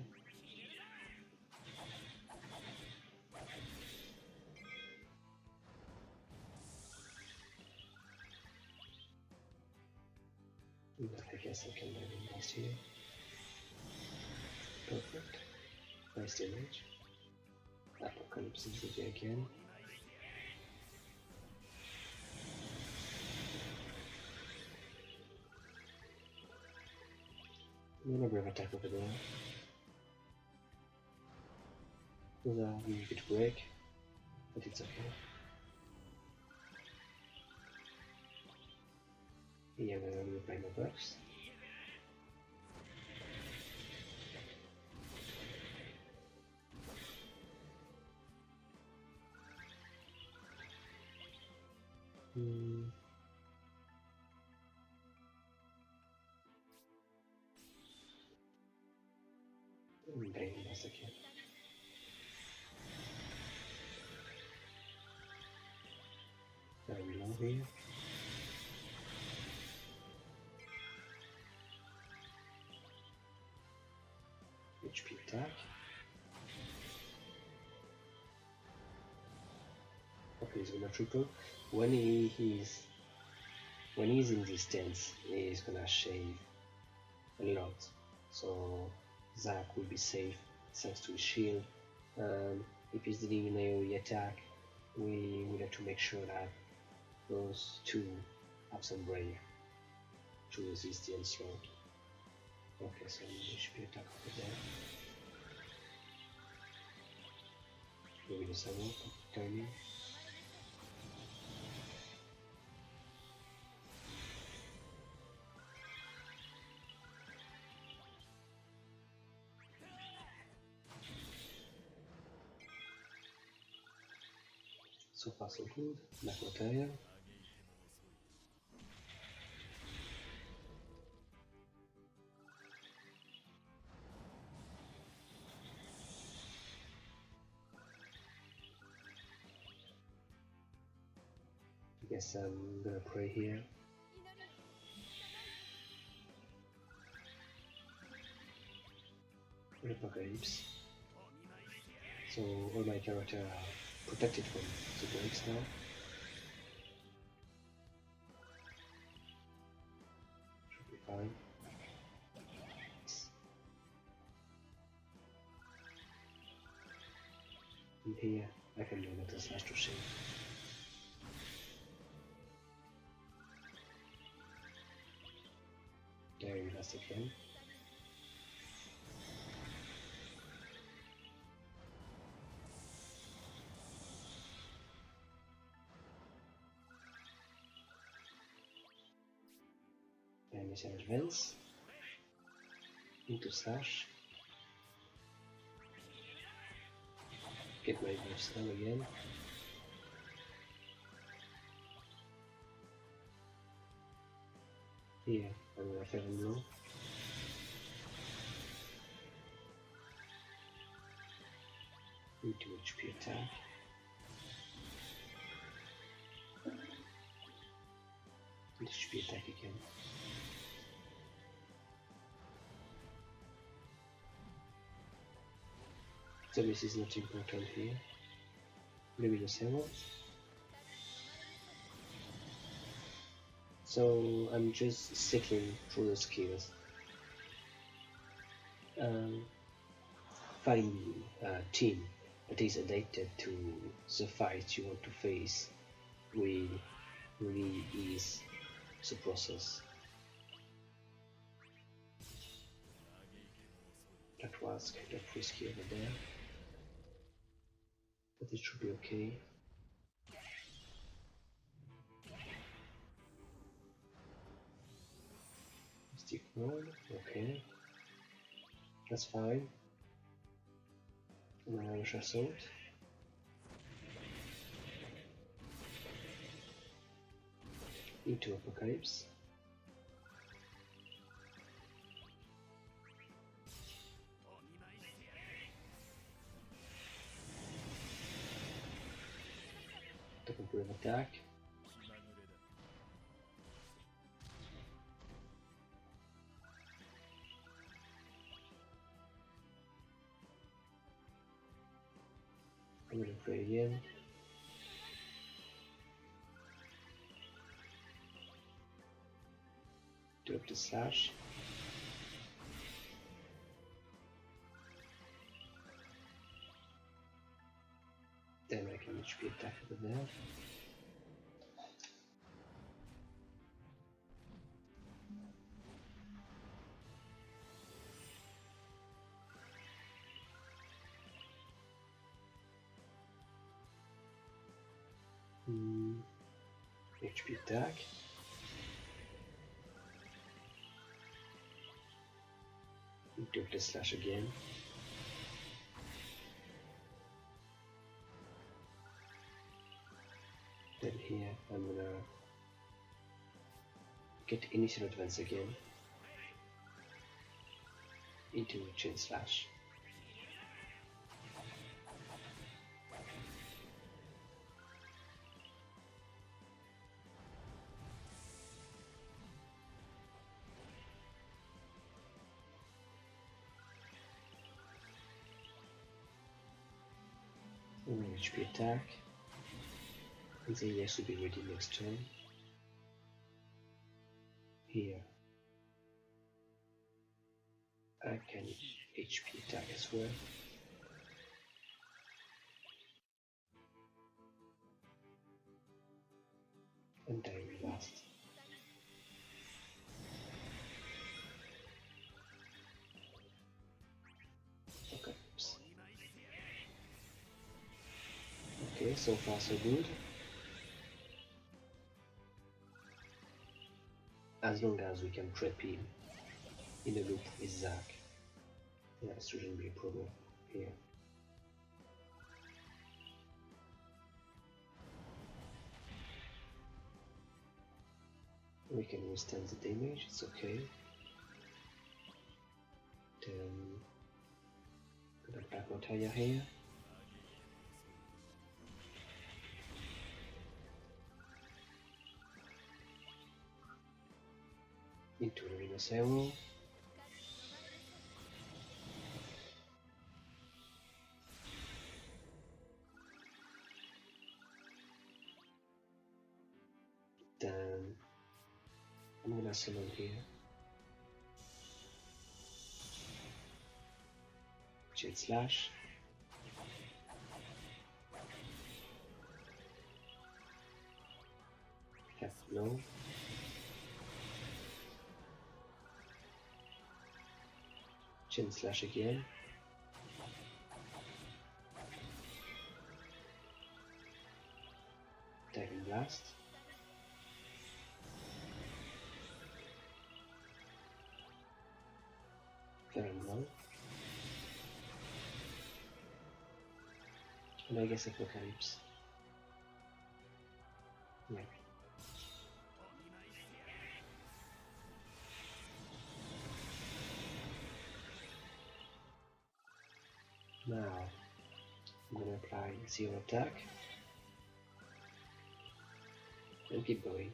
I guess I can level blast here. Perfect. Nice damage. Apocalypse is again. I'm gonna grab attack over there. Those are a bit break, but it's okay. Yeah, I'm gonna apply my buffs. Drain this again. Very low here. HP attack. Okay, he's gonna triple. When he's in distance, he's gonna shave a lot. So Zack will be safe thanks to his shield. If he's dealing an AoE attack, we have to make sure that those two have some brave to resist the onslaught. Okay, so HP attack over there. Maybe the summer timing. So far so good. Black material. I guess I'm gonna pray here. Apocalypse. So all my characters are protected from the breaks now. Should be fine. And here I can do a little slash to shave. Very last again. And it's an advance into slash. Get my burst down again. Here, I'm gonna have him low. Into HP attack. Into HP attack again. So this is not important here. Maybe the servo. So I'm just cycling through the skills. Find a team that is adapted to the fight you want to face will really ease the process. That was kind of risky over there, but it should be okay. Stick one, okay, that's fine. Rush assault. Into Apocalypse. Temporary attack. I'm gonna play again. Do up the slash. Then I can HP attack over there. HP attack. Do the slash again. Then here I'm gonna get initial advance again into chain slash. HP attack, and the ES will be ready next turn. Here I can HP attack as well. And I will last. Okay, oops. Okay, so far so good. As long as we can trap him in a loop with Zack, yeah, it shouldn't be a problem here. We can withstand the damage, it's okay. Then put a black Notaya here. Into the Venus arrow. Then I'm gonna summon here. Chain slash. Have blow. Chain slash again. Diving blast. Fairing blow. And I guess Apocalypse. Yeah. Now I'm gonna apply zero attack and keep going.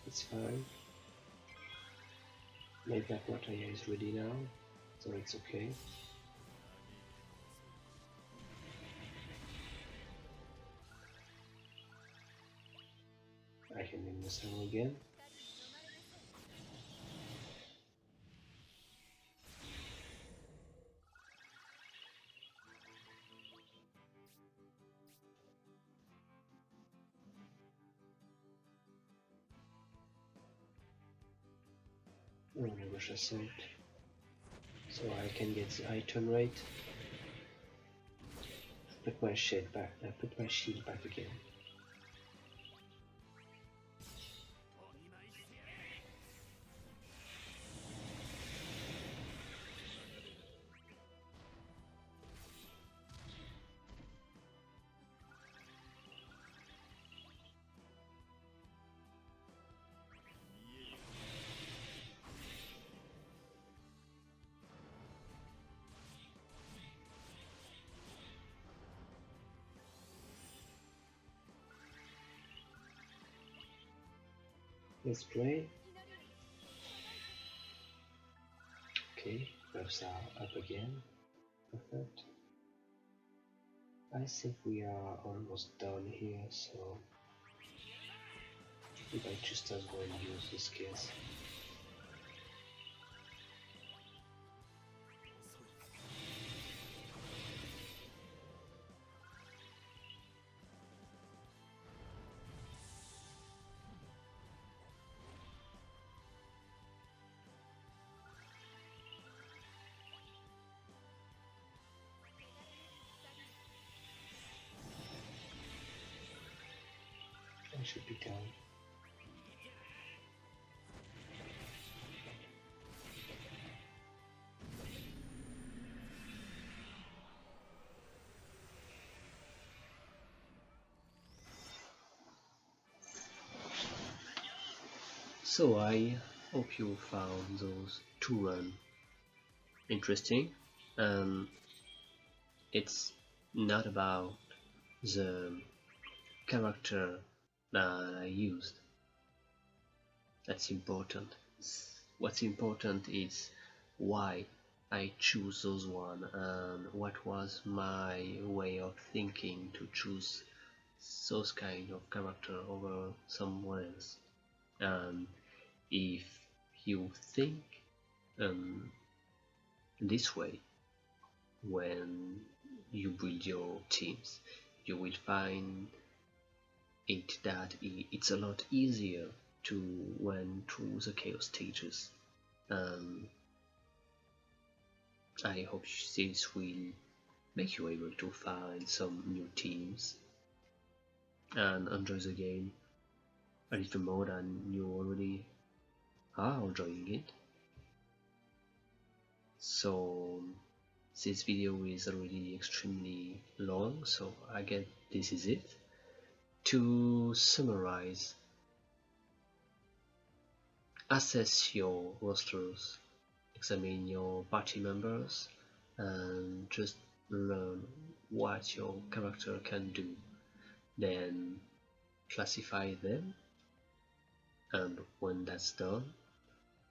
It's fine. My Black Mataya is ready now, so it's okay. I can name the song again. I'm gonna rush assault so I can get the item rate. Put my shield back. Put my shield back again. Let's play. Okay, buffs are up again. Perfect. I think we are almost done here, so we might just as well use this case. I should be done. So I hope you found those two runs interesting. It's not about the character that I used. That's important. What's important is why I choose those one and what was my way of thinking to choose those kind of character over someone else. And if you think this way when you build your teams, you will find it that it's a lot easier to run through the chaos stages. I hope this will make you able to find some new teams and enjoy the game a little more than you already are enjoying it. So this video is already extremely long, so I guess this is it. To summarize, assess your rosters, examine your party members, and just learn what your character can do. Then classify them And when that's done,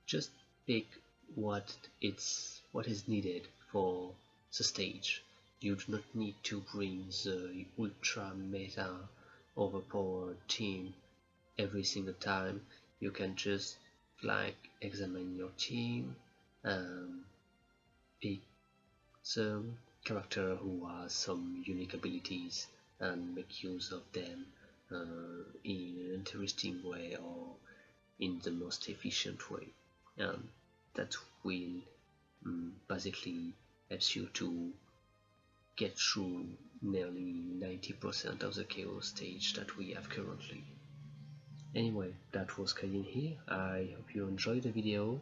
just pick what is needed for the stage. You do not need to bring the ultra meta overpowered team every single time. You can just like examine your team and pick some character who has some unique abilities and make use of them in an interesting way or in the most efficient way. And that will basically helps you to get through nearly 90% of the chaos stage that we have currently. Anyway, that was Kayin here. I hope you enjoyed the video,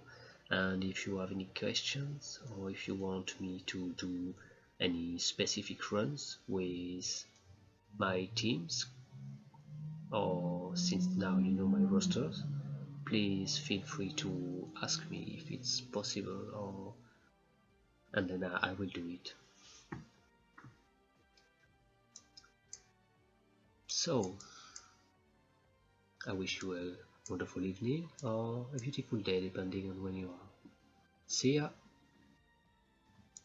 and if you have any questions or if you want me to do any specific runs with my teams, or since now you know my rosters, please feel free to ask me if it's possible, or and then I will do it. So I wish you a wonderful evening or a beautiful day depending on when you are. See ya!